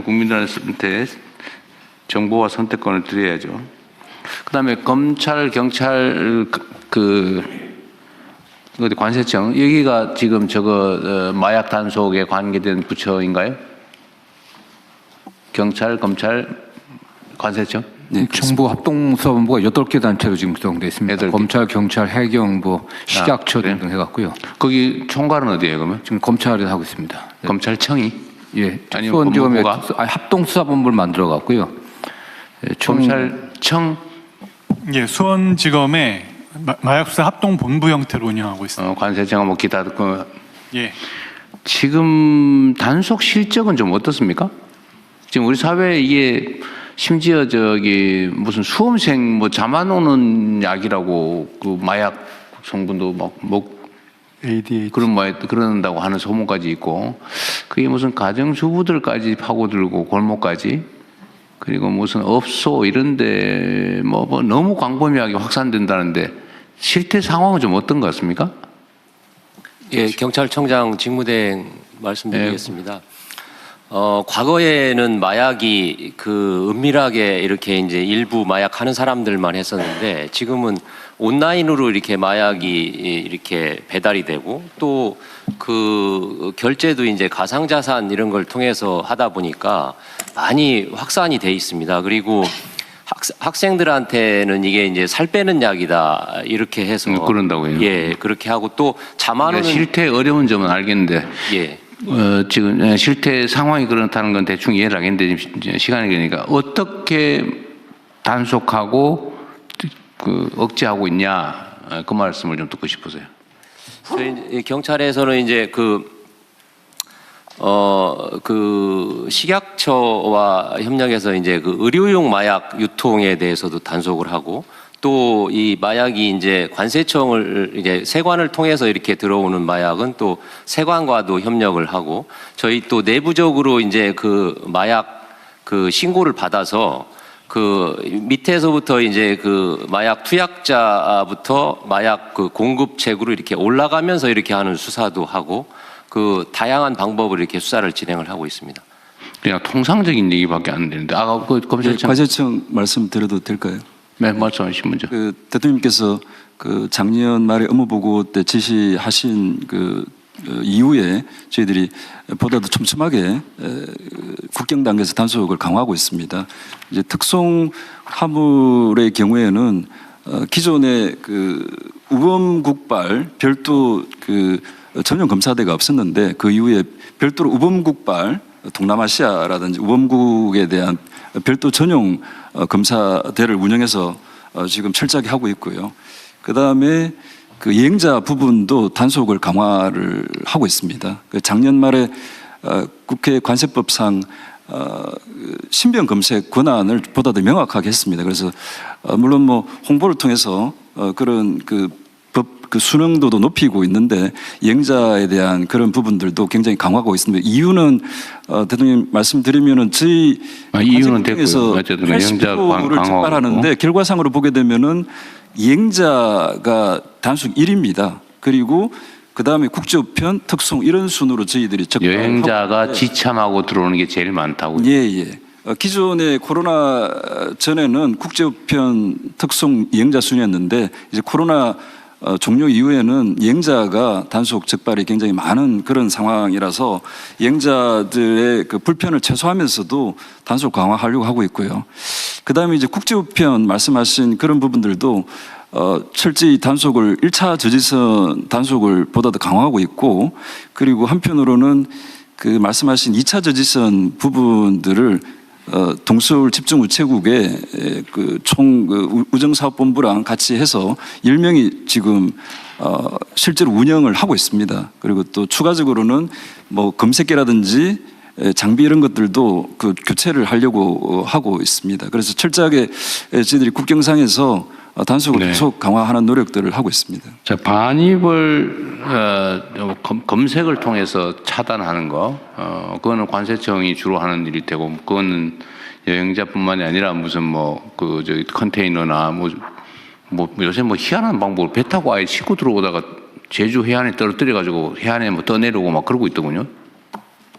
국민들한테 정보와 선택권을 드려야죠. 그다음에 검찰, 경찰, 관세청 여기가 지금 마약 단속에 관계된 부처인가요? 경찰, 검찰, 관세청? 네, 정부 합동수사본부가 8개 단체로 지금 구성되어 있습니다. 8개. 검찰, 경찰, 해경부, 식약처 등등 해갖고요. 거기 총괄은 어디예요, 그러면? 지금 검찰이 하고 있습니다. 네. 검찰청이? 예, 아니면 수원지검에 법무부가? 합동수사본부를 만들어갖고요. 예, 검찰청? 예, 수원지검에 마약수사 합동본부 형태로 운영하고 있습니다. 관세청은 뭐 기타 예. 지금 단속 실적은 좀 어떻습니까? 지금 우리 사회에 이게 심지어 무슨 수험생 뭐 잠안 오는 약이라고 그 마약 성분도 ADH. 그런다고 하는 소문까지 있고, 그게 무슨 가정주부들까지 파고들고 골목까지, 그리고 무슨 업소 이런데 뭐 너무 광범위하게 확산된다는데 실태 상황은 좀 어떤 것 같습니까? 예, 경찰청장 직무대행 말씀드리겠습니다. 과거에는 마약이 은밀하게 이렇게 이제 일부 마약 하는 사람들만 했었는데, 지금은 온라인으로 이렇게 마약이 이렇게 배달이 되고, 또 결제도 이제 가상자산 이런 걸 통해서 하다 보니까 많이 확산이 돼 있습니다. 그리고 학생들한테는 이게 이제 살 빼는 약이다 이렇게 해서 그런다고요? 예, 그렇게 하고 또 잠안 오는 실태 어려운 점은 알겠는데, 예. 지금 실태 상황이 그렇다는 건 대충 이해를 하겠는데, 지금 시간이 되니까 어떻게 단속하고 억제하고 있냐, 그 말씀을 좀 듣고 싶으세요. 저희 경찰에서는 이제 식약처와 협력해서 이제 의료용 마약 유통에 대해서도 단속을 하고, 또 이 마약이 이제 관세청을 이제 세관을 통해서 이렇게 들어오는 마약은 또 세관과도 협력을 하고, 저희 또 내부적으로 이제 마약 신고를 받아서 밑에서부터 이제 마약 투약자부터 마약 공급책으로 이렇게 올라가면서 이렇게 하는 수사도 하고, 다양한 방법으로 이렇게 수사를 진행을 하고 있습니다. 그냥 통상적인 얘기밖에 안 되는데, 검찰청. 관세청 말씀드려도 될까요? 네, 말씀하신 문제. 대통령께서 작년 말에 업무보고 때 지시하신 이후에 저희들이 보다 더 촘촘하게 국경 단계에서 단속을 강화하고 있습니다. 이제 특송 화물의 경우에는 기존의 우범국발 별도 전용 검사대가 없었는데, 그 이후에 별도로 우범국발 동남아시아라든지 우범국에 대한 별도 전용 검사대를 운영해서 지금 철저하게 하고 있고요. 그 다음에 여행자 부분도 단속을 강화를 하고 있습니다. 작년 말에 국회 관세법상 신병 검색 권한을 보다 더 명확하게 했습니다. 그래서 물론 뭐 홍보를 통해서 그런 법 수능도도 높이고 있는데, 여행자에 대한 그런 부분들도 굉장히 강화하고 있습니다. 이유는 대통령 말씀드리면은 저희 이유는 됐고요. 어쨌든 80%를 적발하는데, 결과상으로 보게 되면은 여행자가 단순 1위입니다. 그리고 그 다음에 국제우편, 특송 이런 순으로 저희들이 적발하고, 여행자가 지참하고 들어오는 게 제일 많다고요. 예. 기존에 코로나 전에는 국제우편, 특송 여행자 순이었는데, 이제 코로나 종료 이후에는 여행자가 단속 적발이 굉장히 많은 그런 상황이라서 여행자들의 불편을 최소화하면서도 단속 강화하려고 하고 있고요. 그 다음에 이제 국제우편 말씀하신 그런 부분들도 철저히 단속을 1차 저지선 단속을 보다 더 강화하고 있고, 그리고 한편으로는 말씀하신 2차 저지선 부분들을 동서울 집중우체국의 우정사업본부랑 같이 해서 10명이 지금 실제로 운영을 하고 있습니다. 그리고 또 추가적으로는 뭐 검색기라든지 장비 이런 것들도 교체를 하려고 하고 있습니다. 그래서 철저하게 저희들이 국경상에서 단속을 계속 강화하는 노력들을 하고 있습니다. 자, 반입을 검색을 통해서 차단하는 거, 그거는 관세청이 주로 하는 일일 테고, 그거는 여행자뿐만이 아니라 무슨 컨테이너나 요새 희한한 방법으로 배 타고 아예 싣고 들어오다가 제주 해안에 떨어뜨려 가지고 해안에 떠내려고 막 그러고 있더군요.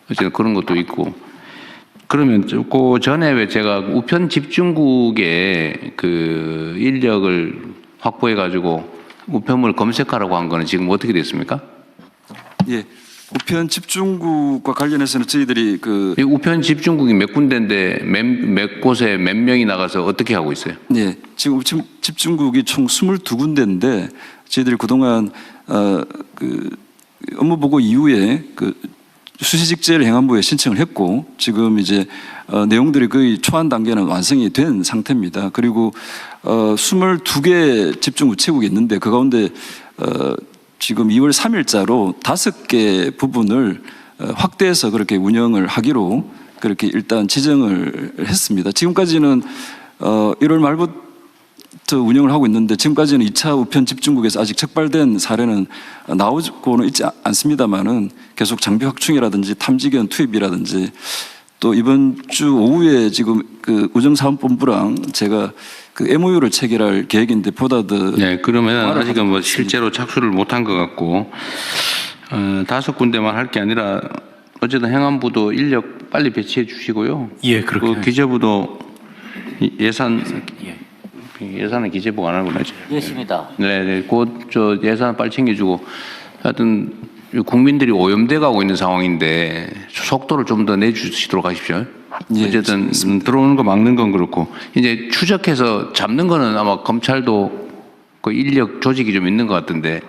어쨌든 그런 것도 있고, 그러면 그 전에 왜 제가 우편 집중국에 그 인력을 확보해 가지고 우편물 검색하라고 한 거는 지금 어떻게 됐습니까? 예, 우편 집중국과 관련해서는 저희들이 그 이 우편 집중국이 몇 군데인데 몇 곳에 몇 명이 나가서 어떻게 하고 있어요? 예, 지금 우편 집중국이 총 22군데인데 저희들이 그동안 그 업무 보고 이후에 그 수시직제를 행안부에 신청을 했고 지금 이제 내용들이 거의 초안 단계는 완성이 된 상태입니다. 그리고 22개 집중 우체국이 있는데 그 가운데 지금 2월 3일자로 5개 부분을 확대해서 그렇게 운영을 하기로 그렇게 일단 지정을 했습니다. 지금까지는 1월 말부터 운영을 하고 있는데 지금까지는 2차 우편 집중국에서 아직 적발된 사례는 나오고는 있지 않습니다만은 계속 장비 확충이라든지 탐지견 투입이라든지 또 이번 주 오후에 지금 그 우정사업본부랑 제가 그 MOU를 체결할 계획인데 보다 더 네, 그러면 아직은 뭐 실제로 착수를 못한 것 같고 5군데만 할 게 아니라 어쨌든 행안부도 인력 빨리 배치해 주시고요. 예, 그렇게 그 기재부도 예산은 기재부가 안 하구나. 있습니다. 네, 곧저 예산 빨리 챙겨주고 하여튼 국민들이 오염돼 가고 있는 상황인데 속도를 좀 더 내주시도록 하십시오. 예, 어쨌든 들어오는 거 막는 건 그렇고 이제 추적해서 잡는 거는 아마 검찰도 그 인력 조직이 좀 있는 것 같은데.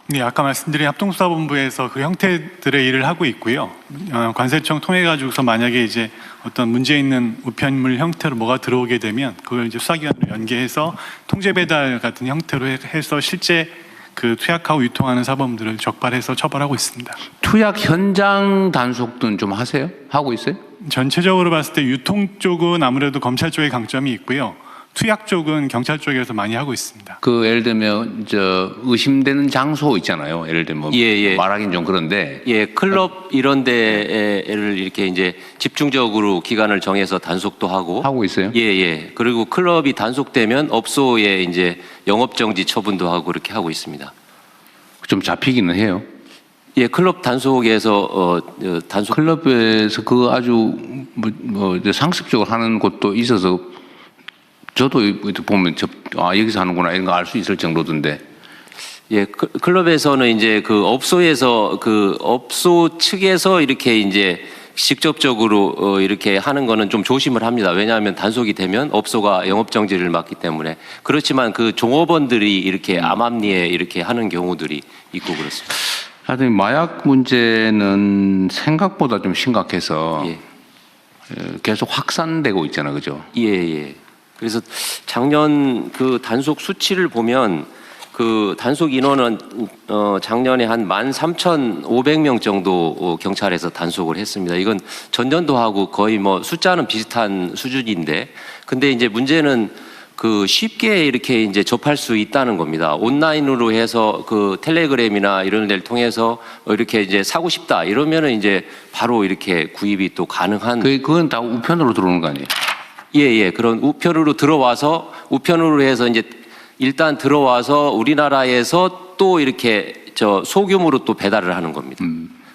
네, 아까 말씀드린 합동수사본부에서 그 형태들의 일을 하고 있고요. 관세청 통해 가지고서 만약에 이제 어떤 문제 있는 우편물 형태로 뭐가 들어오게 되면 그걸 이제 수사기관으로 연계해서 통제 배달 같은 형태로 해서 실제 그 투약하고 유통하는 사범들을 적발해서 처벌하고 있습니다. 투약 현장 단속도 좀 하세요? 하고 있어요? 전체적으로 봤을 때 유통 쪽은 아무래도 검찰 쪽에 강점이 있고요. 투약 쪽은 경찰 쪽에서 많이 하고 있습니다. 그 예를 들면 저 의심되는 장소 있잖아요. 예를 들면 뭐 예. 말하기는 좀 그런데 예, 클럽 이런 데를 이렇게 이제 집중적으로 기간을 정해서 단속도 하고 있어요. 예. 그리고 클럽이 단속되면 업소에 이제 영업 정지 처분도 하고 그렇게 하고 있습니다. 좀 잡히기는 해요. 예, 클럽 단속에서 단속 클럽에서 그 아주 뭐 상습적으로 하는 곳도 있어서 저도 보면 여기서 하는구나 이런 거 알 수 있을 정도던데. 예, 클럽에서는 이제 그 업소에서 그 업소 측에서 이렇게 이제 직접적으로 이렇게 하는 거는 좀 조심을 합니다. 왜냐하면 단속이 되면 업소가 영업 정지를 맞기 때문에. 그렇지만 그 종업원들이 이렇게 암암리에 이렇게 하는 경우들이 있고 그렇습니다. 하여튼 마약 문제는 생각보다 좀 심각해서 예. 계속 확산되고 있잖아, 그죠? 예. 그래서 작년 그 단속 수치를 보면 그 단속 인원은 작년에 한 13,500명 정도 경찰에서 단속을 했습니다. 이건 전년도하고 거의 뭐 숫자는 비슷한 수준인데, 근데 이제 문제는 그 쉽게 이렇게 이제 접할 수 있다는 겁니다. 온라인으로 해서 그 텔레그램이나 이런 데를 통해서 이렇게 이제 사고 싶다 이러면은 이제 바로 이렇게 구입이 또 가능한. 그건 다 우편으로 들어오는 거 아니에요? 예. 그런 우편으로 들어와서 우편으로 해서 이제 일단 들어와서 우리나라에서 또 이렇게 저 소규모로 또 배달을 하는 겁니다.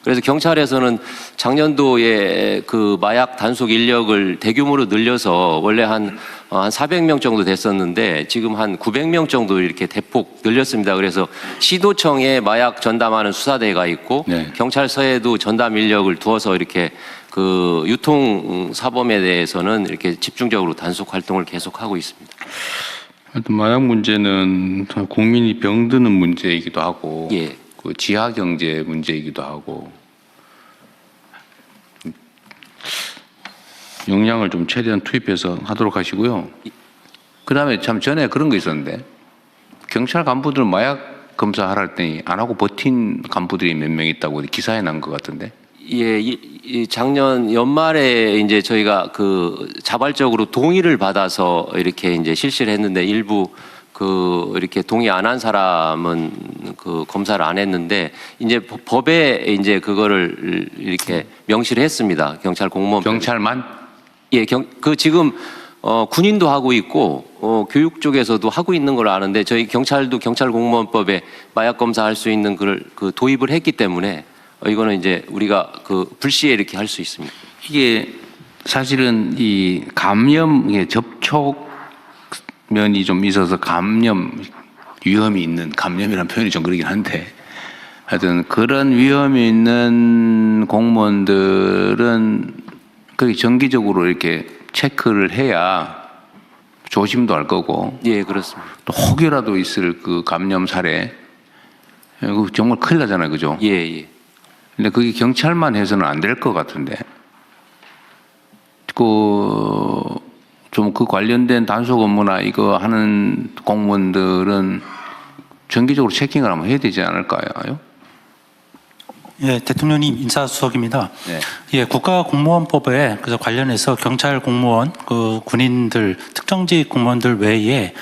그래서 경찰에서는 작년도에 그 마약 단속 인력을 대규모로 늘려서 원래 한 400명 정도 됐었는데 지금 한 900명 정도 이렇게 대폭 늘렸습니다. 그래서 시도청에 마약 전담하는 수사대가 있고 네. 경찰서에도 전담 인력을 두어서 이렇게 그 유통 사범에 대해서는 이렇게 집중적으로 단속 활동을 계속하고 있습니다. 하여튼 마약 문제는 국민이 병드는 문제이기도 하고 예. 그 지하 경제 문제이기도 하고 역량을 좀 최대한 투입해서 하도록 하시고요. 그다음에 참 전에 그런 거 있었는데 경찰 간부들은 마약 검사하라 했더니 안 하고 버틴 간부들이 몇 명 있다고 기사에 난 것 같은데. 예, 이 작년 연말에 이제 저희가 그 자발적으로 동의를 받아서 이렇게 이제 실시를 했는데 일부 그 이렇게 동의 안 한 사람은 그 검사를 안 했는데 이제 법에 이제 그거를 이렇게 명시를 했습니다. 경찰 공무원. 경찰만? 예, 그 지금 군인도 하고 있고 교육 쪽에서도 하고 있는 걸 아는데 저희 경찰도 경찰 공무원법에 마약 검사할 수 있는 그 도입을 했기 때문에 이거는 이제 우리가 그 불시에 이렇게 할 수 있습니다. 이게 사실은 이 감염 접촉면이 좀 있어서 감염 위험이 있는 감염이라는 표현이 좀 그러긴 한데 하여튼 그런 위험이 있는 공무원들은 거의 정기적으로 이렇게 체크를 해야 조심도 할 거고 예, 그렇습니다. 또 혹여라도 있을 그 감염 사례 그거 정말 큰일 나잖아요, 그죠? 예, 예. 근데 그게 경찰만 해서는 안 될 것 같은데 좀 그 관련된 단속 업무나 이거 하는 공무원들은 정기적으로 체킹을 한번 해야 되지 않을까요? 예, 대통령님 인사수석입니다. 네. 예, 국가공무원법에 그래서 관련해서 경찰 공무원, 그 군인들, 특정직 공무원들 외에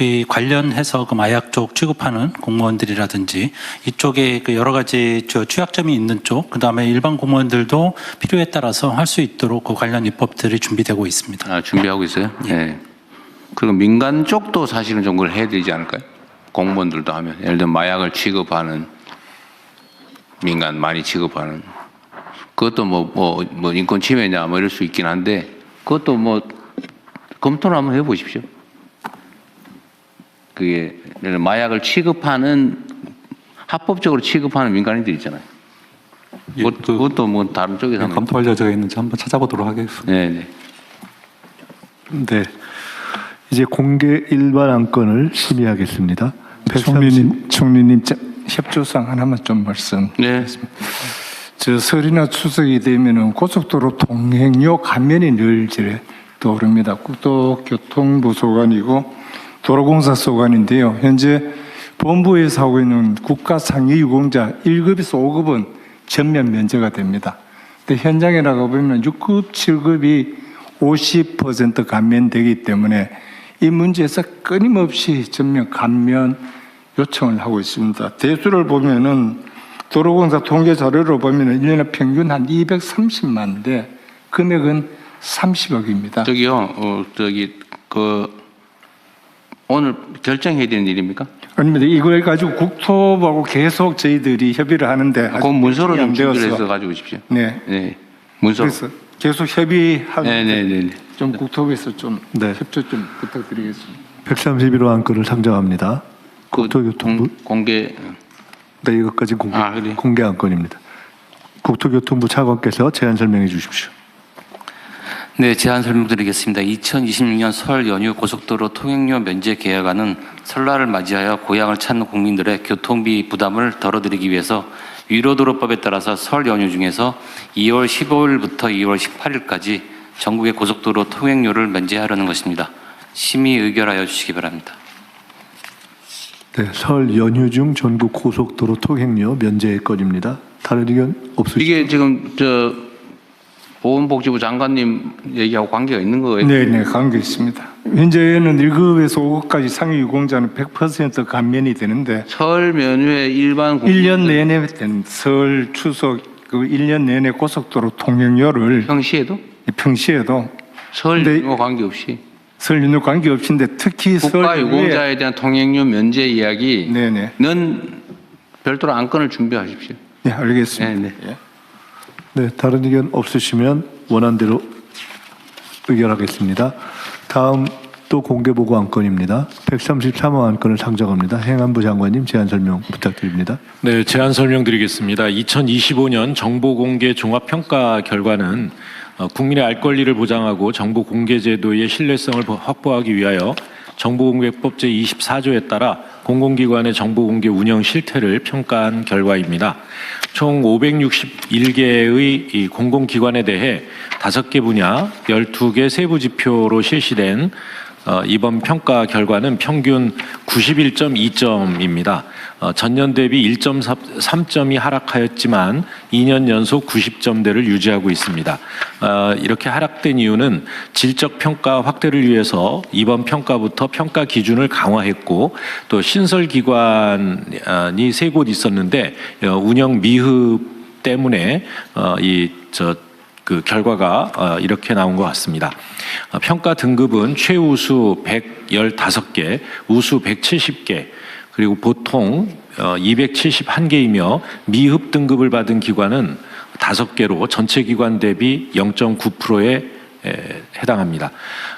이 관련해서 그 마약 쪽 취급하는 공무원들이라든지 이쪽에 그 여러 가지 취약점이 있는 쪽, 그 다음에 일반 공무원들도 필요에 따라서 할 수 있도록 그 관련 입법들이 준비되고 있습니다. 아, 준비하고 있어요? 네. 그리고 민간 쪽도 사실은 좀 그걸 해야 되지 않을까요? 공무원들도 하면 예를 들면 마약을 취급하는 민간 많이 취급하는 그것도 뭐 인권 침해냐 뭐 이럴 수 있긴 한데 그것도 뭐 검토를 한번 해보십시오. 그게 예를 들면 마약을 취급하는 합법적으로 취급하는 민간인들 있잖아요. 예, 그것도 뭐 다른 쪽에서 한번 검토할 여지가 있는지 한번 찾아보도록 하겠습니다. 네. 네. 이제 공개 일반 안건을 심의하겠습니다. 총리님 협조사항 하나만 좀 말씀. 네. 저 설이나 추석이 되면은 고속도로 통행료 감면이 늘 이제 떠오릅니다. 국토교통부 소관이고 도로공사 소관인데요. 현재 본부에서 하고 있는 국가 상위 유공자 1급에서 5급은 전면 면제가 됩니다. 근데 현장에 나가 보면 6급, 7급이 50% 감면되기 때문에 이 문제에서 끊임없이 전면 감면 요청을 하고 있습니다. 대수를 보면은 도로공사 통계 자료를 보면은 1년에 평균 한 230만인데 금액은 30억입니다. 저기요, 오늘 결정해야 되는 일입니까? 아닙니다. 이걸 가지고 국토부하고 계속 저희들이 협의를 하는데 그 문서로 좀 안 준비를 되어서. 해서 가지고 오십시오. 네. 네. 문서. 그래서 계속 협의하는데 네네네. 좀 국토부에서 좀 네. 협조 좀 부탁드리겠습니다. 131호 안건을 상정합니다. 국토교통부. 공개. 네, 이것까지 그래. 공개 안건입니다. 국토교통부 차관께서 제안 설명해 주십시오. 네, 제안 설명드리겠습니다. 2026년 설 연휴 고속도로 통행료 면제 계약안은 설날을 맞이하여 고향을 찾는 국민들의 교통비 부담을 덜어드리기 위해서 위로도로법에 따라서 설 연휴 중에서 2월 15일부터 2월 18일까지 전국의 고속도로 통행료를 면제하려는 것입니다. 심의 의결하여 주시기 바랍니다. 네, 설 연휴 중 전국 고속도로 통행료 면제 건입니다. 다른 의견 없으시죠? 이게 지금 보건복지부 장관님 얘기하고 관계가 있는 거예요? 네, 관계 있습니다. 현재는 1급에서 5급까지 상위 유공자는 100% 감면이 되는데 설 연휴에 일반 1년 내내 된 설, 추석 그 1년 내내 고속도로 통행료를 평시에도 평시에도 설 근데 연휴와 관계없이 설 연휴 관계없인데 특히 국가 설 유공자에 대한 통행료 면제 이야기는 네네. 별도로 안건을 준비하십시오. 네, 알겠습니다. 네네. 예. 네, 다른 의견 없으시면 원안대로 의결하겠습니다. 다음 또 공개보고 안건입니다. 133호 안건을 상정합니다. 행안부 장관님 제안 설명 부탁드립니다. 네, 제안 설명드리겠습니다. 2025년 정보공개 종합평가 결과는 국민의 알 권리를 보장하고 정보공개제도의 신뢰성을 확보하기 위하여 정보공개법 제24조에 따라 공공기관의 정보공개 운영 실태를 평가한 결과입니다. 총 561개의 이 공공기관에 대해 5개 분야, 12개 세부 지표로 실시된 이번 평가 결과는 평균 91.2점입니다. 전년 대비 1.3점이 하락하였지만 2년 연속 90점대를 유지하고 있습니다. 이렇게 하락된 이유는 질적 평가 확대를 위해서 이번 평가부터 평가 기준을 강화했고 또 신설 기관이 3곳 있었는데 운영 미흡 때문에 그 결과가 이렇게 나온 것 같습니다. 평가 등급은 최우수 115개, 우수 170개, 그리고 보통 271개이며 미흡 등급을 받은 기관은 5개로 전체 기관 대비 0.9%의 해당합니다.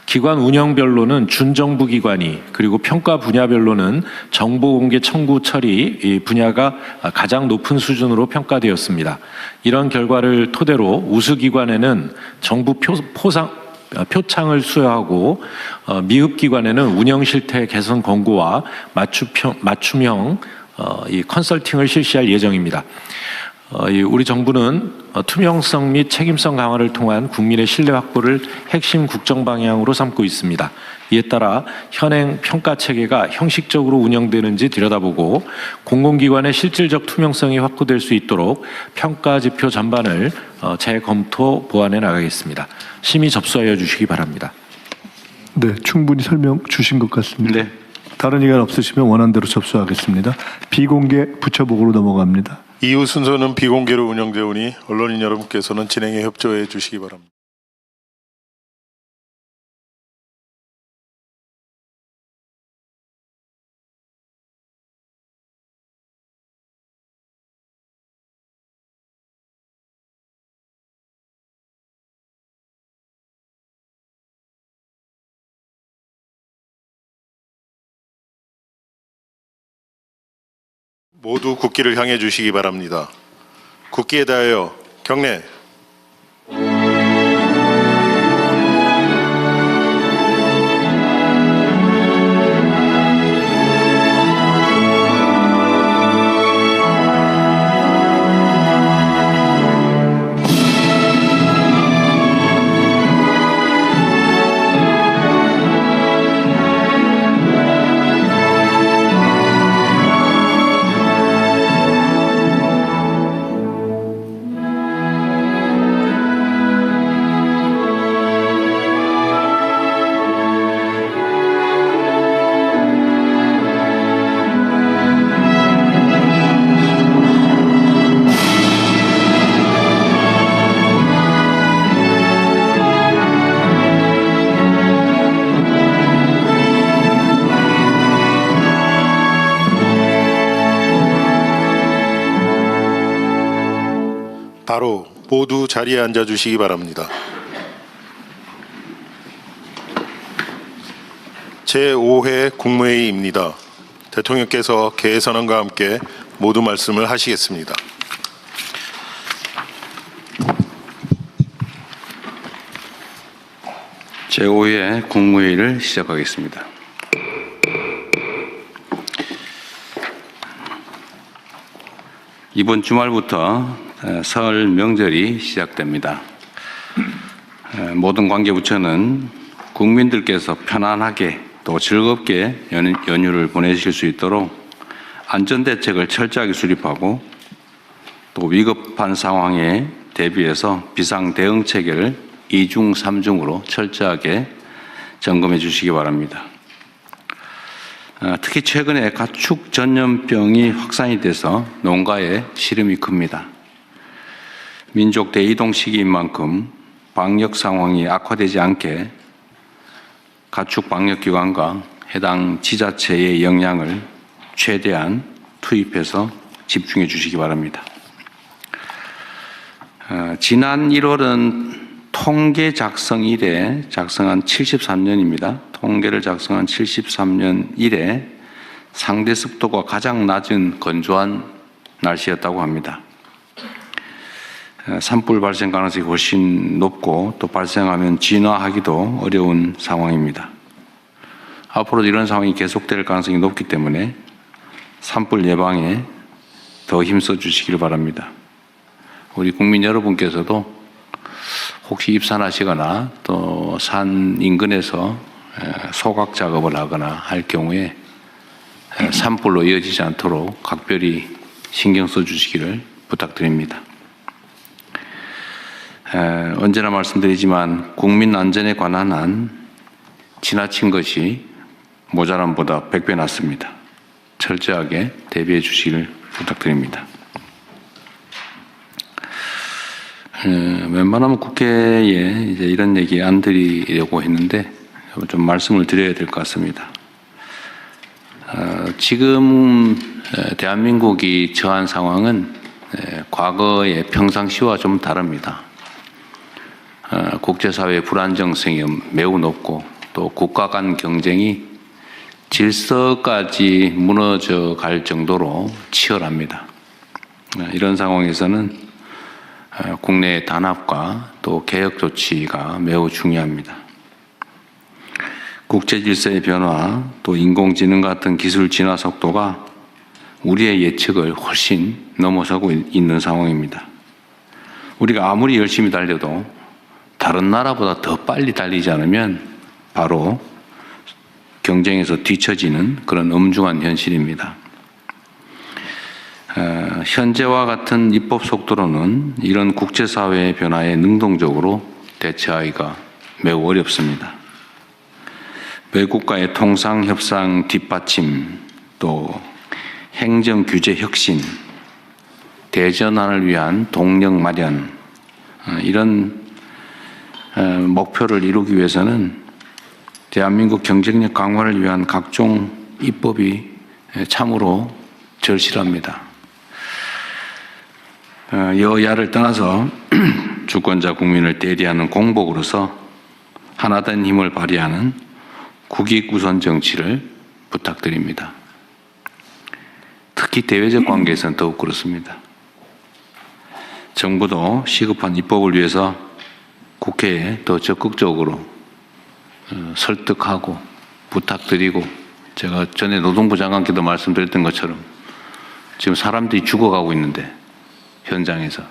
기관 운영별로는 준정부 기관이, 그리고 평가 분야별로는 정보 공개 청구 처리 이 분야가 가장 높은 수준으로 평가되었습니다. 이런 결과를 토대로 우수 기관에는 정부 표창을 수여하고 미흡 기관에는 운영 실태 개선 권고와 맞춤형 이 컨설팅을 실시할 예정입니다. 우리 정부는 투명성 및 책임성 강화를 통한 국민의 신뢰 확보를 핵심 국정 방향으로 삼고 있습니다. 이에 따라 현행 평가 체계가 형식적으로 운영되는지 들여다보고 공공기관의 실질적 투명성이 확보될 수 있도록 평가 지표 전반을 재검토 보완해 나가겠습니다. 심의 접수하여 주시기 바랍니다. 네, 충분히 설명 주신 것 같습니다. 네. 다른 의견 없으시면 원하는 대로 접수하겠습니다. 비공개 부처복으로 넘어갑니다. 이후 순서는 비공개로 운영되오니 언론인 여러분께서는 진행에 협조해 주시기 바랍니다. 모두 국기를 향해 주시기 바랍니다. 국기에 대하여 경례. 바로 모두 자리에 앉아 주시기 바랍니다. 제5회 국무회의입니다. 대통령께서 개회 선언과 함께 모두 말씀을 하시겠습니다. 제5회 국무회의를 시작하겠습니다. 이번 주말부터 설 명절이 시작됩니다. 모든 관계부처는 국민들께서 편안하게 또 즐겁게 연휴를 보내실 수 있도록 안전대책을 철저하게 수립하고 또 위급한 상황에 대비해서 비상대응체계를 2중, 3중으로 철저하게 점검해 주시기 바랍니다. 특히 최근에 가축 전염병이 확산이 돼서 농가에 시름이 큽니다. 민족 대이동 시기인 만큼 방역 상황이 악화되지 않게 가축 방역기관과 해당 지자체의 역량을 최대한 투입해서 집중해 주시기 바랍니다. 지난 1월은 통계 작성 이래 작성한 73년입니다. 통계를 작성한 73년 이래 상대 습도가 가장 낮은 건조한 날씨였다고 합니다. 산불 발생 가능성이 훨씬 높고 또 발생하면 진화하기도 어려운 상황입니다. 앞으로도 이런 상황이 계속될 가능성이 높기 때문에 산불 예방에 더 힘써 주시길 바랍니다. 우리 국민 여러분께서도 혹시 입산하시거나 또 산 인근에서 소각 작업을 하거나 할 경우에 산불로 이어지지 않도록 각별히 신경 써 주시기를 부탁드립니다. 언제나 말씀드리지만 국민 안전에 관한 한 지나친 것이 모자람보다 100배 낫습니다. 철저하게 대비해 주시기를 부탁드립니다. 웬만하면 국회에 이제 이런 얘기 안 드리려고 했는데 좀 말씀을 드려야 될 것 같습니다. 지금 대한민국이 처한 상황은 과거의 평상시와 좀 다릅니다. 국제사회의 불안정성이 매우 높고 또 국가 간 경쟁이 질서까지 무너져 갈 정도로 치열합니다. 이런 상황에서는 국내의 단합과 또 개혁 조치가 매우 중요합니다. 국제 질서의 변화, 또 인공지능 같은 기술 진화 속도가 우리의 예측을 훨씬 넘어서고 있는 상황입니다. 우리가 아무리 열심히 달려도 다른 나라보다 더 빨리 달리지 않으면 바로 경쟁에서 뒤처지는 그런 엄중한 현실입니다. 현재와 같은 입법 속도로는 이런 국제사회의 변화에 능동적으로 대처하기가 매우 어렵습니다. 외국과의 통상 협상 뒷받침, 또 행정 규제 혁신, 대전환을 위한 동력 마련, 이런 목표를 이루기 위해서는 대한민국 경쟁력 강화를 위한 각종 입법이 참으로 절실합니다. 여야를 떠나서 주권자 국민을 대리하는 공복으로서 하나된 힘을 발휘하는 국익 우선 정치를 부탁드립니다. 특히 대외적 관계에서는 더욱 그렇습니다. 정부도 시급한 입법을 위해서 국회에 더 적극적으로 설득하고 부탁드리고, 제가 전에 노동부 장관께도 말씀드렸던 것처럼 지금 사람들이 죽어가고 있는데 현장에서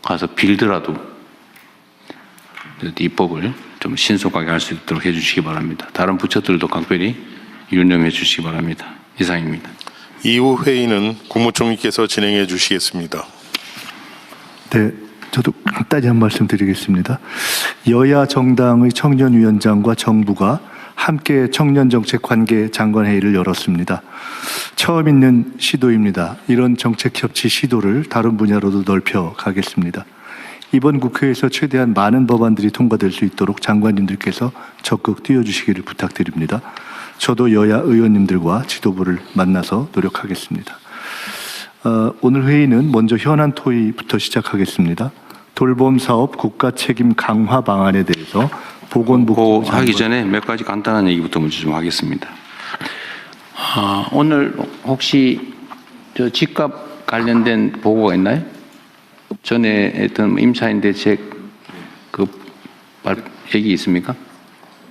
가서 빌더라도 입법을 좀 신속하게 할 수 있도록 해주시기 바랍니다. 다른 부처들도 각별히 유념해 주시기 바랍니다. 이상입니다. 이후 회의는 국무총리께서 진행해 주시겠습니다. 네, 저도 간단히 한 말씀 드리겠습니다. 여야 정당의 청년위원장과 정부가 함께 청년정책관계 장관회의를 열었습니다. 처음 있는 시도입니다. 이런 정책협치 시도를 다른 분야로도 넓혀 가겠습니다. 이번 국회에서 최대한 많은 법안들이 통과될 수 있도록 장관님들께서 적극 뛰어주시기를 부탁드립니다. 저도 여야 의원님들과 지도부를 만나서 노력하겠습니다. 오늘 회의는 먼저 현안 토의부터 시작하겠습니다. 돌봄 사업 국가 책임 강화 방안에 대해서 보건복지부 하기 전에 몇 가지 간단한 얘기부터 먼저 좀 하겠습니다. 오늘 혹시 저 집값 관련된 보고가 있나요? 전에 했던 임차인 대책 그 얘기 있습니까?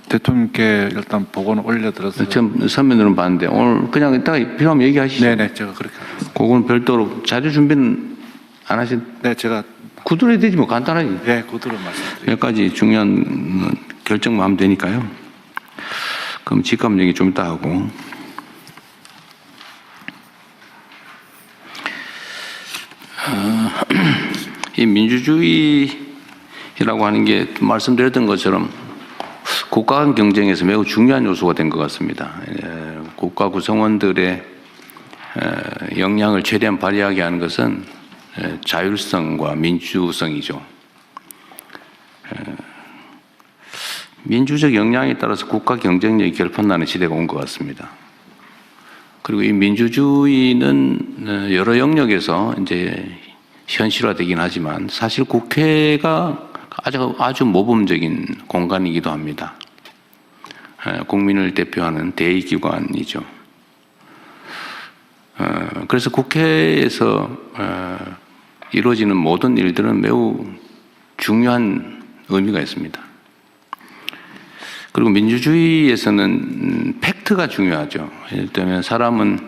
대통령께 일단 보고는 올려드렸어요. 처음 서면으로는 봤는데 오늘 그냥 이따가 필요하면 얘기하시죠. 네네, 제가 그렇게 하겠습니다. 그거는 별도로 자료 준비는 안 하신? 네, 제가 구두로 해야 되지 뭐 간단하게. 네, 그대로 말씀드릴게요. 몇 가지 중요한 결정만 하면 되니까요. 그럼 집값 얘기 좀 이따 하고. 이 민주주의라고 하는 게 말씀드렸던 것처럼 국가 간 경쟁에서 매우 중요한 요소가 된 것 같습니다. 국가 구성원들의 역량을 최대한 발휘하게 하는 것은 자율성과 민주성이죠. 민주적 역량에 따라서 국가 경쟁력이 결판나는 시대가 온 것 같습니다. 그리고 이 민주주의는 여러 영역에서 이제 현실화되긴 하지만 사실 국회가 아주 모범적인 공간이기도 합니다. 국민을 대표하는 대의기관이죠. 그래서 국회에서 이루어지는 모든 일들은 매우 중요한 의미가 있습니다. 그리고 민주주의에서는 팩트가 중요하죠. 예를 들면 사람은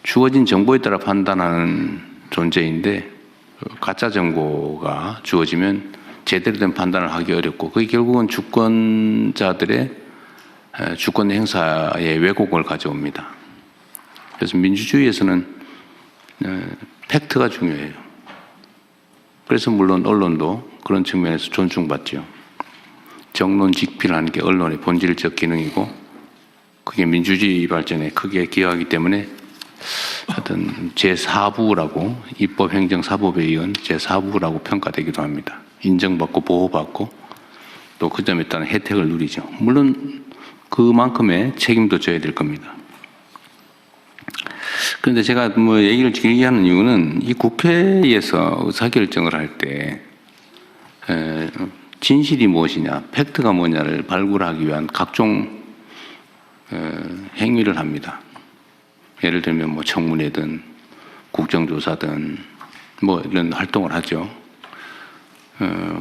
주어진 정보에 따라 판단하는 존재인데 가짜 정보가 주어지면 제대로 된 판단을 하기 어렵고 그게 결국은 주권자들의 주권 행사에 왜곡을 가져옵니다. 그래서 민주주의에서는 팩트가 중요해요. 그래서 물론 언론도 그런 측면에서 존중받죠. 정론직필하는 게 언론의 본질적 기능이고 그게 민주주의 발전에 크게 기여하기 때문에 어떤 제4부라고 입법행정사법에 의한 제4부라고 평가되기도 합니다. 인정받고 보호받고 또 그 점에 따른 혜택을 누리죠. 물론 그만큼의 책임도 져야 될 겁니다. 그런데 제가 뭐 얘기를 길게 하는 이유는 이 국회에서 의사결정을 할 때 진실이 무엇이냐, 팩트가 뭐냐를 발굴하기 위한 각종 행위를 합니다. 예를 들면 뭐 청문회든 국정조사든 뭐 이런 활동을 하죠.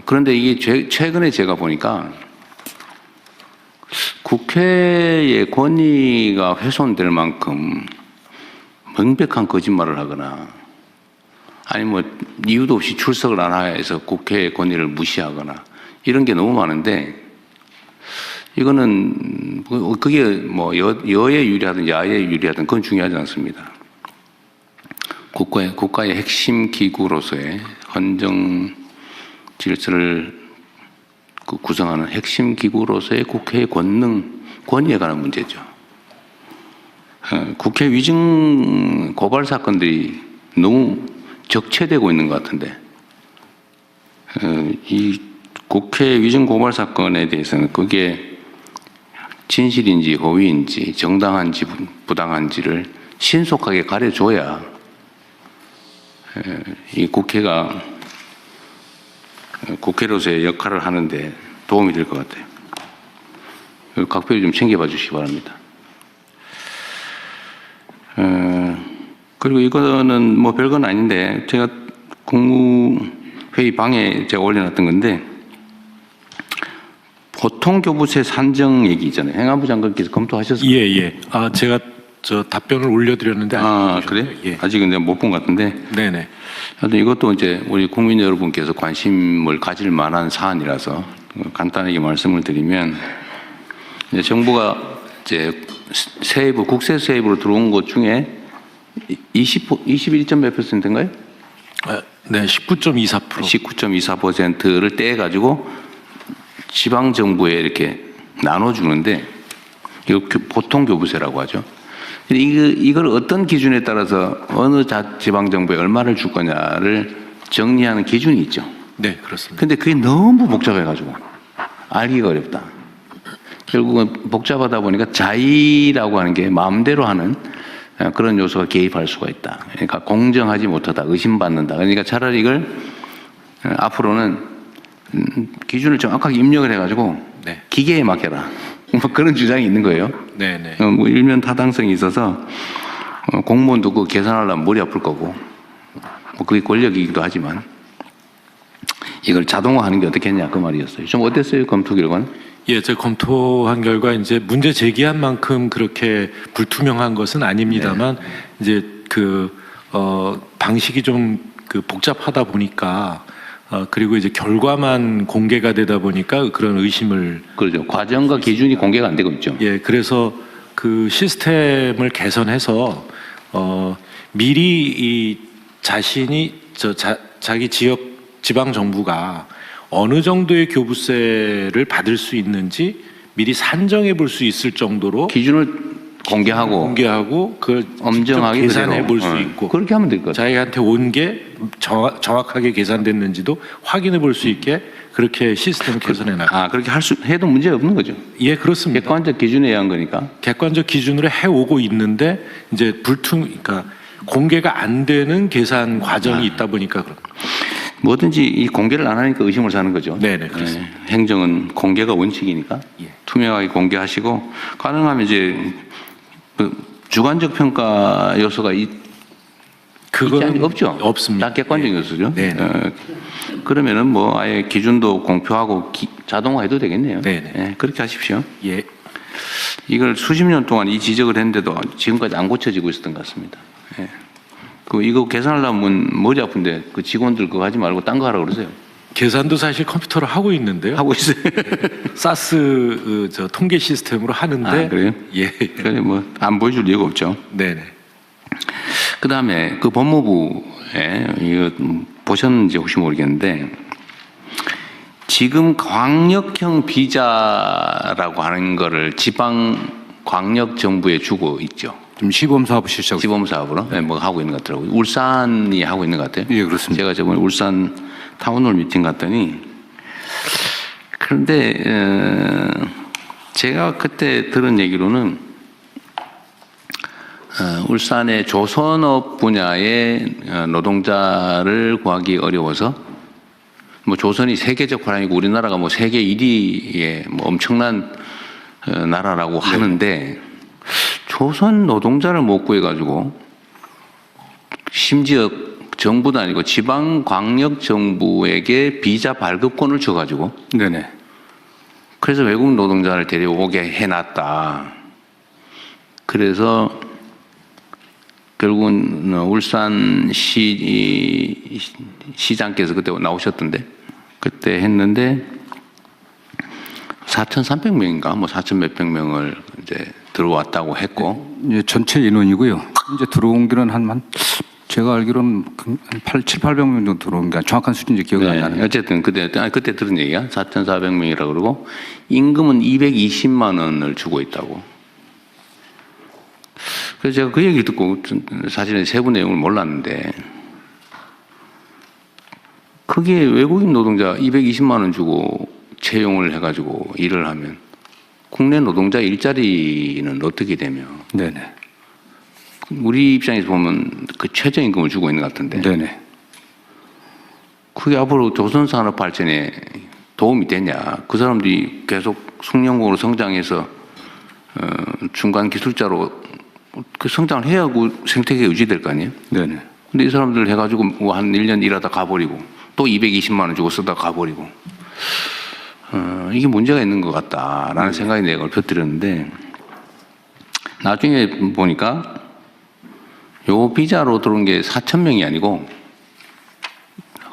그런데 이게 최근에 제가 보니까 국회의 권위가 훼손될 만큼 명백한 거짓말을 하거나 아니 뭐 이유도 없이 출석을 안 해서 국회의 권위를 무시하거나 이런 게 너무 많은데 이거는 그게 뭐 여에 유리하든 야에 유리하든 그건 중요하지 않습니다. 국가의 핵심 기구로서의 헌정 질서를 구성하는 핵심 기구로서의 국회의 권위에 관한 문제죠. 국회 위증 고발 사건들이 너무 적체되고 있는 것 같은데 이 국회 위증 고발 사건에 대해서는 그게 진실인지 허위인지 정당한지 부당한지를 신속하게 가려줘야 이 국회가 국회로서의 역할을 하는데 도움이 될 것 같아요. 각별히 좀 챙겨봐 주시기 바랍니다. 그리고 이거는 뭐 별건 아닌데 제가 국무회의 방에 제가 올려놨던 건데 보통교부세 산정 얘기 있잖아요. 행안부 장관께서 검토하셨어요? 예. 아, 제가 답변을 올려드렸는데 그래? 예. 아직은 내가 못 본 것 같은데. 네네. 하여튼 이것도 이제 우리 국민 여러분께서 관심을 가질 만한 사안이라서 간단하게 말씀을 드리면 이제 정부가 이제 세입부 국세 세입으로 들어온 것 중에 21몇 %인가요? 네, 19.24%. 19.24%를 떼 가지고 지방 정부에 이렇게 나눠주는데 이거 보통 교부세라고 하죠. 이걸 어떤 기준에 따라서 어느 지방 정부에 얼마를 줄 거냐를 정리하는 기준이 있죠. 네, 그렇습니다. 근데 그게 너무 복잡해가지고 알기가 어렵다. 결국은 복잡하다 보니까 자의라고 하는 게 마음대로 하는 그런 요소가 개입할 수가 있다. 그러니까 공정하지 못하다, 의심받는다. 그러니까 차라리 이걸 앞으로는 기준을 정확하게 입력을 해가지고 네. 기계에 맡겨라. 뭐 그런 주장이 있는 거예요. 네네. 뭐 일면 타당성이 있어서 공무원도 그거 계산하려면 머리 아플 거고 뭐 그게 권력이기도 하지만 이걸 자동화하는 게 어떻겠냐 그 말이었어요. 좀 어땠어요 검토 결과는? 예, 제가 검토한 결과 이제 문제 제기한 만큼 그렇게 불투명한 것은 아닙니다만 이제 방식이 좀 복잡하다 보니까 그리고 이제 결과만 공개가 되다 보니까 그런 의심을 그렇죠. 과정과 기준이 공개가 안 되고 있죠. 예, 그래서 그 시스템을 개선해서 미리 이 자신이 자기 지방 정부가 어느 정도의 교부세를 받을 수 있는지 미리 산정해 볼 수 있을 정도로 기준을 공개하고 그 엄정하게 계산해 볼 수 있고 그렇게 하면 될 것 같아요. 자기한테 온 게 정확하게 계산됐는지도 확인해 볼 수 있게 그렇게 시스템을 개선해 나가. 그렇게 해도 문제 없는 거죠. 예, 그렇습니다. 객관적 기준에 의한 거니까. 객관적 기준으로 해오고 있는데 이제 그러니까 공개가 안 되는 계산 과정이 있다 보니까 뭐든지 이 공개를 안 하니까 의심을 사는 거죠. 네네, 그렇습니다. 행정은 공개가 원칙이니까 예. 투명하게 공개하시고 가능하면 이제 주관적 평가 요소가 그건 없죠. 없습니다. 다 객관적 요소죠. 네. 그러면은 뭐 아예 기준도 공표하고 자동화해도 되겠네요. 네네. 그렇게 하십시오. 예. 이걸 수십 년 동안 이 지적을 했는데도 지금까지 안 고쳐지고 있었던 것 같습니다. 이거 계산하려면 머리 아픈데 그 직원들 그거 하지 말고 딴 거 하라고 그러세요. 계산도 사실 컴퓨터로 하고 있는데요. 하고 있어요. 사스 통계 시스템으로 하는데. 그래요? 예. 그래 뭐 안 보여줄 이유가 없죠. 네네. 그 다음에 그 법무부에 이거 보셨는지 혹시 모르겠는데 지금 광역형 비자라고 하는 거를 지방 광역 정부에 주고 있죠. 좀 시범 사업 실시하고 시범 사업으로 뭐 하고 있는 것 같더라고요. 울산이 하고 있는 것 같아요. 예, 그렇습니다. 제가 저번에 울산 타운홀 미팅 갔더니 그런데 제가 그때 들은 얘기로는 울산의 조선업 분야의 노동자를 구하기 어려워서 뭐 조선이 세계적 화랑이고 우리나라가 뭐 세계 1위의 뭐 엄청난 나라라고 하는데 조선 노동자를 못 구해가지고 심지어 정부도 아니고 지방광역정부에게 비자 발급권을 줘가지고 네네. 그래서 외국 노동자를 데려오게 해놨다. 그래서 결국은 울산 시장께서 그때 나오셨던데 그때 했는데 4,300명인가 뭐 4,000 몇백 명을 이제 들어왔다고 했고 예, 전체 인원이고요. 이제 들어온 게는 한 제가 알기로는 7,800명 정도 들어온 게 정확한 수준인지 기억이 안 나네요. 어쨌든 그때 들은 얘기야. 4,400명이라고 그러고 임금은 220만 원을 주고 있다고. 그래서 제가 그 얘기를 듣고 사실은 세부 내용을 몰랐는데 그게 외국인 노동자 220만 원 주고 채용을 해가지고 일을 하면 국내 노동자 일자리는 어떻게 되며? 네네. 우리 입장에서 보면 그 최저임금을 주고 있는 것 같은데. 네네. 그게 앞으로 조선산업 발전에 도움이 되냐? 그 사람들이 계속 숙련공으로 성장해서 중간 기술자로 그 성장을 해야 그 생태계가 유지될 거 아니에요? 네네. 근데 이 사람들 해가지고 뭐 한 1년 일하다 가버리고 또 220만 원 주고 쓰다 가버리고 이게 문제가 있는 것 같다라는 생각이 내가 펴뜨렸는데 나중에 보니까 요 비자로 들어온 게 4,000명이 아니고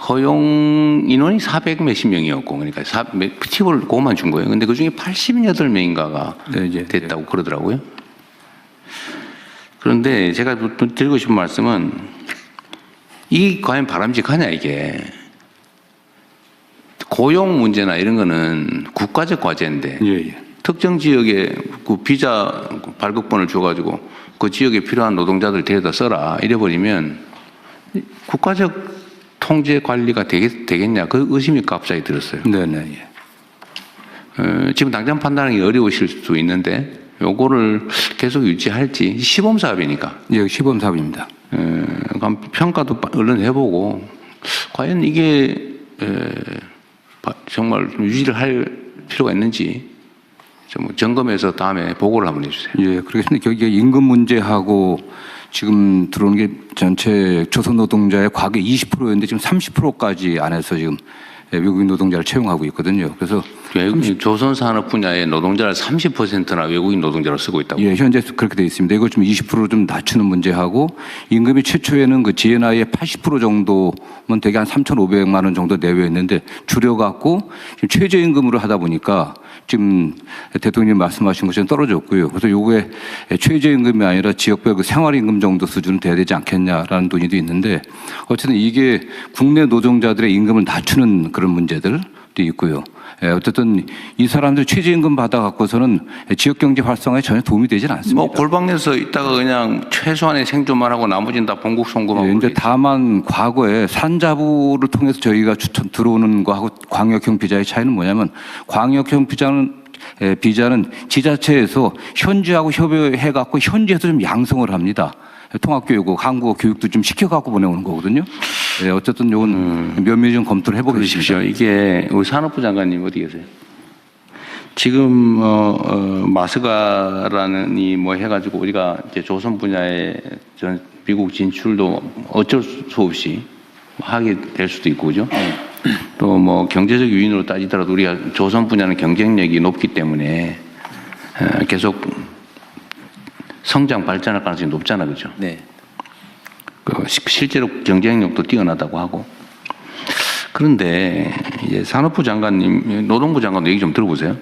허용 인원이 400 몇십 명이었고 그러니까 팁을 그것만 준 거예요. 근데 그 중에 88명인가가 네, 됐다고 그러더라고요. 그런데 제가 드리고 싶은 말씀은 이게 과연 바람직하냐 이게. 고용 문제나 이런 거는 국가적 과제인데 특정 지역에 그 비자 발급권을 줘가지고 그 지역에 필요한 노동자들 데려다 써라 이래버리면 국가적 통제 관리가 되겠냐 그 의심이 갑자기 들었어요. 네네. 지금 당장 판단하기 어려우실 수 있는데 요거를 계속 유지할지 시범 사업이니까. 예, 시범 사업입니다. 평가도 얼른 해보고 과연 이게 정말 유지를 할 필요가 있는지 좀 점검해서 다음에 보고를 한번 해주세요. 예, 그렇겠습니다. 여기에 임금 문제하고 지금 들어오는 게 전체 조선 노동자의 과거 20%였는데 지금 30%까지 안에서 지금 외국인 노동자를 채용하고 있거든요. 그래서 조선 산업 분야의 노동자를 30%나 외국인 노동자로 쓰고 있다고. 예, 현재 그렇게 되어 있습니다. 이걸 좀 20% 좀 낮추는 문제하고 임금이 최초에는 그 GNI의 80% 정도면 되게 한 3,500만 원 정도 내외였는데 줄여갖고 지금 최저임금으로 하다 보니까 지금 대통령님 말씀하신 것처럼 떨어졌고요. 그래서 요거에 최저임금이 아니라 지역별 그 생활임금 정도 수준은 돼야 되지 않겠냐라는 논의도 있는데 어쨌든 이게 국내 노동자들의 임금을 낮추는 그런 문제들도 있고요. 어쨌든 이 사람들 최저임금 받아갖고서는 지역경제 활성화에 전혀 도움이 되지는 않습니다. 뭐 골방내서 있다가 그냥 최소한의 생존만 하고 나머지는 다 봉국송금하고. 예, 이제 다만 과거에 산자부를 통해서 저희가 들어오는 거하고 광역형 비자의 차이는 뭐냐면 광역형 비자는 지자체에서 현지하고 협의해갖고 현지에서 좀 양성을 합니다. 통합교육고 한국어 교육도 좀 시켜갖고 보내오는 거거든요. 네, 어쨌든 이건 면밀히 좀 검토를 해보겠습니다. 이게 우리 산업부 장관님 어디 계세요? 지금 마스가라는 이 뭐 해가지고 우리가 이제 조선 분야에 미국 진출도 어쩔 수 없이 하게 될 수도 있고 그죠? 또 뭐 경제적 요인으로 따지더라도 우리가 조선 분야는 경쟁력이 높기 때문에 계속 성장 발전할 가능성이 높잖아, 그죠? 네. 실제로 경쟁력도 뛰어나다고 하고. 그런데 이제 산업부 장관님, 노동부 장관도 얘기 좀 들어보세요.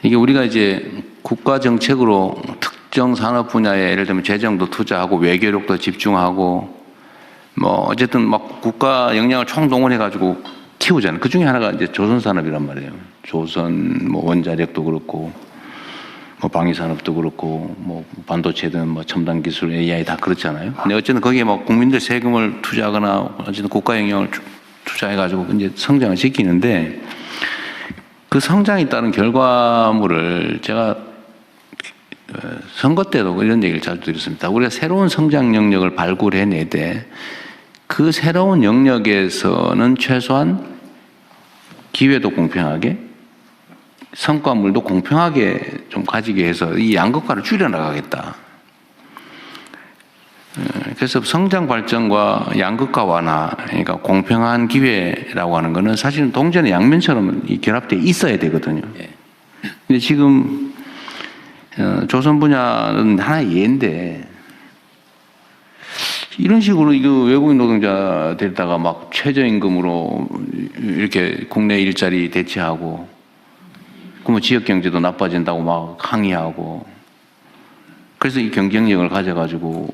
이게 우리가 이제 국가 정책으로 특정 산업 분야에 예를 들면 재정도 투자하고 외교력도 집중하고 뭐 어쨌든 막 국가 역량을 총동원해 가지고 키우잖아요. 그 중에 하나가 이제 조선 산업이란 말이에요. 조선 뭐 원자력도 그렇고 뭐 방위산업도 그렇고 뭐 반도체든 뭐 첨단 기술 AI 다 그렇잖아요. 근데 어쨌든 거기에 뭐 국민들 세금을 투자하거나 어쨌든 국가 영향을 투자해 가지고 이제 성장을 시키는데 그 성장에 따른 결과물을 제가 선거 때도 이런 얘기를 자주 드렸습니다. 우리가 새로운 성장 영역을 발굴해내되 그 새로운 영역에서는 최소한 기회도 공평하게 성과물도 공평하게 좀 가지게 해서 이 양극화를 줄여나가겠다. 그래서 성장 발전과 양극화 완화, 그러니까 공평한 기회라고 하는 것은 사실은 동전의 양면처럼 결합되어 있어야 되거든요. 근데 지금 조선 분야는 하나의 예인데 이런 식으로 이거 외국인 노동자 데려다가 막 최저임금으로 이렇게 국내 일자리 대체하고 그러면 지역 경제도 나빠진다고 막 항의하고 그래서 이 경쟁력을 가져가지고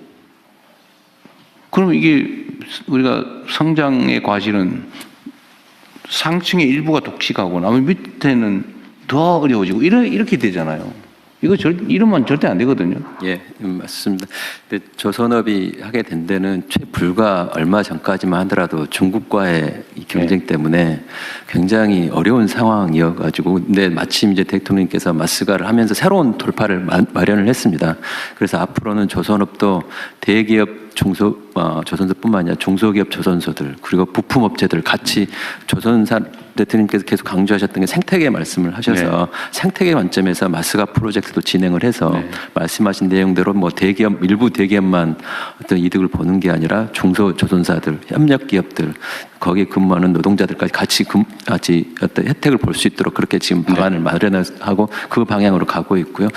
그러면 이게 우리가 성장의 과실은 상층의 일부가 독식하고 나머지 밑에는 더 어려워지고 이렇게 되잖아요. 이러면 절대 안 되거든요. 예, 맞습니다. 근데 조선업이 하게 된 데는 불과 얼마 전까지만 하더라도 중국과의 이 경쟁 때문에 굉장히 어려운 상황이어가지고, 근데 마침 이제 대통령께서 마스가를 하면서 새로운 돌파를 마련을 했습니다. 그래서 앞으로는 조선업도 대기업 조선소뿐만 아니라 중소기업 조선소들 그리고 부품업체들 같이 대통령께서 계속 강조하셨던 게 생태계 말씀을 하셔서 생태계 관점에서 마스가 프로젝트도 진행을 해서 말씀하신 내용대로 뭐 일부 대기업만 어떤 이득을 보는 게 아니라 중소조선사들, 협력기업들 거기에 근무하는 노동자들까지 같이 어떤 혜택을 볼 수 있도록 그렇게 지금 방안을 마련하고 그 방향으로 가고 있고요.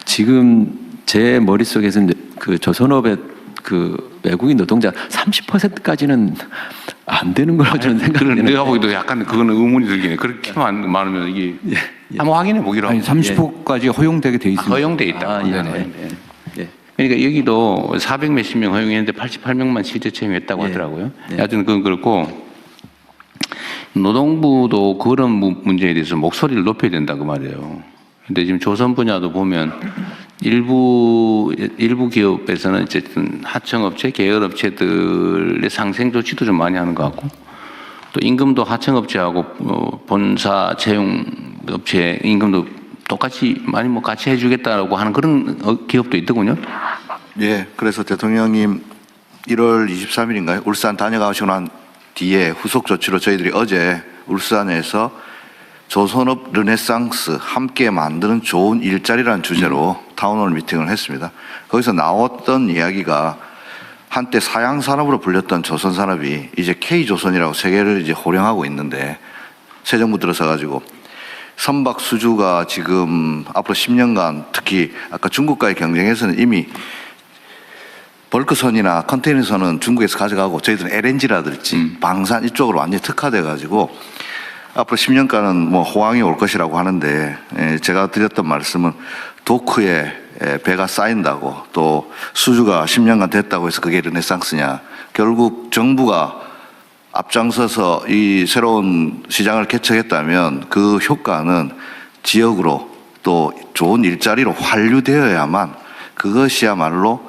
지금 제 머릿속에서는 그 조선업의 그 외국인 노동자 30%까지는 안 되는 거라고 저는 생각해요. 내가 보기도 약간 그거는 의문이 들긴 해. 그렇게 많으면 이게 한번 확인해 보기로 하고. 아니 30%까지 허용되게 돼 있습니다. 허용돼 있다. 그러니까 여기도 400 몇십 명 허용했는데 88명만 실제 채용했다고 하더라고요. 하여튼 그건 그렇고 노동부도 그런 문제에 대해서 목소리를 높여야 된다 그 말이에요. 근데 지금 조선 분야도 보면 일부 기업에서는 어쨌든 하청업체, 계열업체들의 상생 조치도 좀 많이 하는 것 같고 또 임금도 하청업체하고 본사 채용업체 임금도 똑같이 많이 뭐 같이 해주겠다라고 하는 그런 기업도 있더군요. 예, 그래서 대통령님 1월 23일인가요? 울산 다녀가시고 난 뒤에 후속 조치로 저희들이 어제 울산에서 조선업 르네상스 함께 만드는 좋은 일자리라는 주제로 타운홀 미팅을 했습니다. 거기서 나왔던 이야기가 한때 사양산업으로 불렸던 조선산업이 이제 K조선이라고 세계를 이제 호령하고 있는데 새 정부 들어서 가지고 선박 수주가 지금 앞으로 10년간 특히 아까 중국과의 경쟁에서는 이미 벌크선이나 컨테이너선은 중국에서 가져가고 저희들은 LNG라든지 방산 이쪽으로 완전히 특화돼 가지고 앞으로 10년간은 뭐 호황이 올 것이라고 하는데 제가 드렸던 말씀은 도크에 배가 쌓인다고 또 수주가 10년간 됐다고 해서 그게 르네상스냐. 결국 정부가 앞장서서 이 새로운 시장을 개척했다면 그 효과는 지역으로 또 좋은 일자리로 환류되어야만 그것이야말로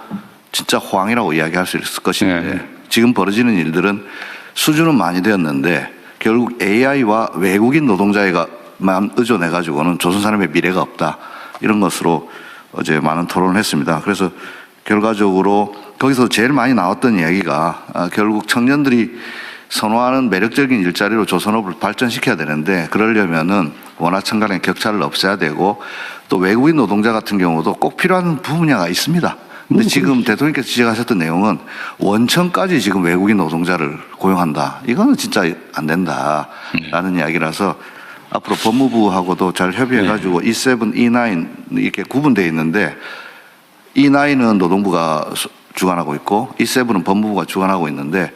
진짜 호황이라고 이야기할 수 있을 것인데 지금 벌어지는 일들은 수주는 많이 되었는데 결국 AI와 외국인 노동자에만 의존해가지고는 조선산업의 미래가 없다. 이런 것으로 어제 많은 토론을 했습니다. 그래서 결과적으로 거기서 제일 많이 나왔던 이야기가 결국 청년들이 선호하는 매력적인 일자리로 조선업을 발전시켜야 되는데 그러려면은 원하청 간의 격차를 없애야 되고 또 외국인 노동자 같은 경우도 꼭 필요한 분야가 있습니다. 근데 지금 대통령께서 지적하셨던 내용은 원청까지 지금 외국인 노동자를 고용한다. 이거는 진짜 안 된다라는 이야기라서 앞으로 법무부하고도 잘 협의해가지고 E7, E9 이렇게 구분되어 있는데 E9은 노동부가 주관하고 있고 E7은 법무부가 주관하고 있는데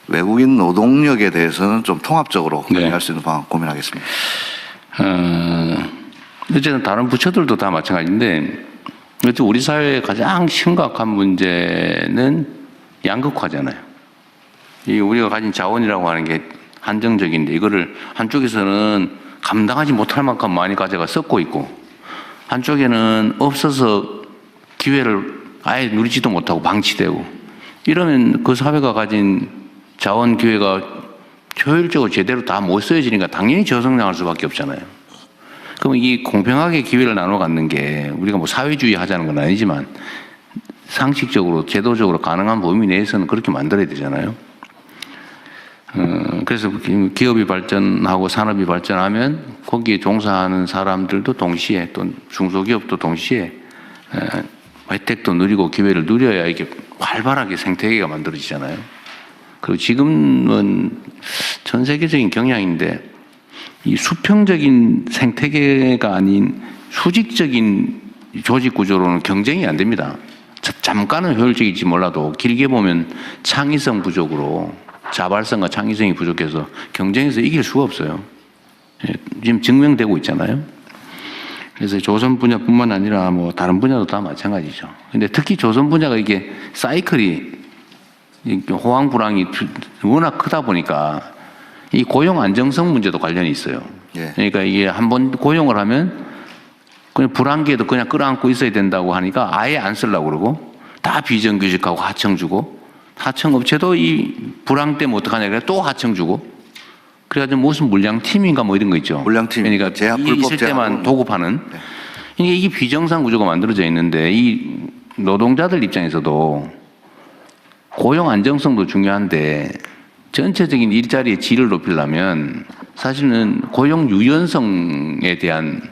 외국인 노동력에 대해서는 좀 통합적으로 관리할 수 있는 방안 고민하겠습니다. 어쨌든 다른 부처들도 다 마찬가지인데 우리 사회의 가장 심각한 문제는 양극화잖아요. 이 우리가 가진 자원이라고 하는 게 한정적인데 이거를 한쪽에서는 감당하지 못할 만큼 많이 가져가 썩고 있고 한쪽에는 없어서 기회를 아예 누리지도 못하고 방치되고 이러면 그 사회가 가진 자원 기회가 효율적으로 제대로 다 못 쓰여지니까 당연히 저성장할 수밖에 없잖아요. 그럼 이 공평하게 기회를 나눠 갖는 게 우리가 뭐 사회주의 하자는 건 아니지만 상식적으로 제도적으로 가능한 범위 내에서는 그렇게 만들어야 되잖아요. 그래서 기업이 발전하고 산업이 발전하면 거기에 종사하는 사람들도 동시에 또 중소기업도 동시에 혜택도 누리고 기회를 누려야 이게 활발하게 생태계가 만들어지잖아요. 그리고 지금은 전 세계적인 경향인데 이 수평적인 생태계가 아닌 수직적인 조직 구조로는 경쟁이 안 됩니다. 잠깐은 효율적일지 몰라도 길게 보면 창의성 부족으로 자발성과 창의성이 부족해서 경쟁에서 이길 수가 없어요. 지금 증명되고 있잖아요. 그래서 조선 분야뿐만 아니라 뭐 다른 분야도 다 마찬가지죠. 근데 특히 조선 분야가 이게 사이클이 호황 불황이 워낙 크다 보니까 이 고용 안정성 문제도 관련이 있어요. 예. 그러니까 이게 한번 고용을 하면 그냥 불황기에도 그냥 끌어안고 있어야 된다고 하니까 아예 안 쓰려고 그러고 다 비정규직하고 하청 주고 하청업체도 이 불황 때문에 어떡하냐 그래 또 하청 주고 그래가지고 무슨 물량팀인가 뭐 이런 거 있죠. 물량팀. 그러니까 제약 이 불법 있을 때만 제약으로. 도급하는 이게 비정상 구조가 만들어져 있는데 이 노동자들 입장에서도 고용 안정성도 중요한데 전체적인 일자리의 질을 높이려면 사실은 고용 유연성에 대한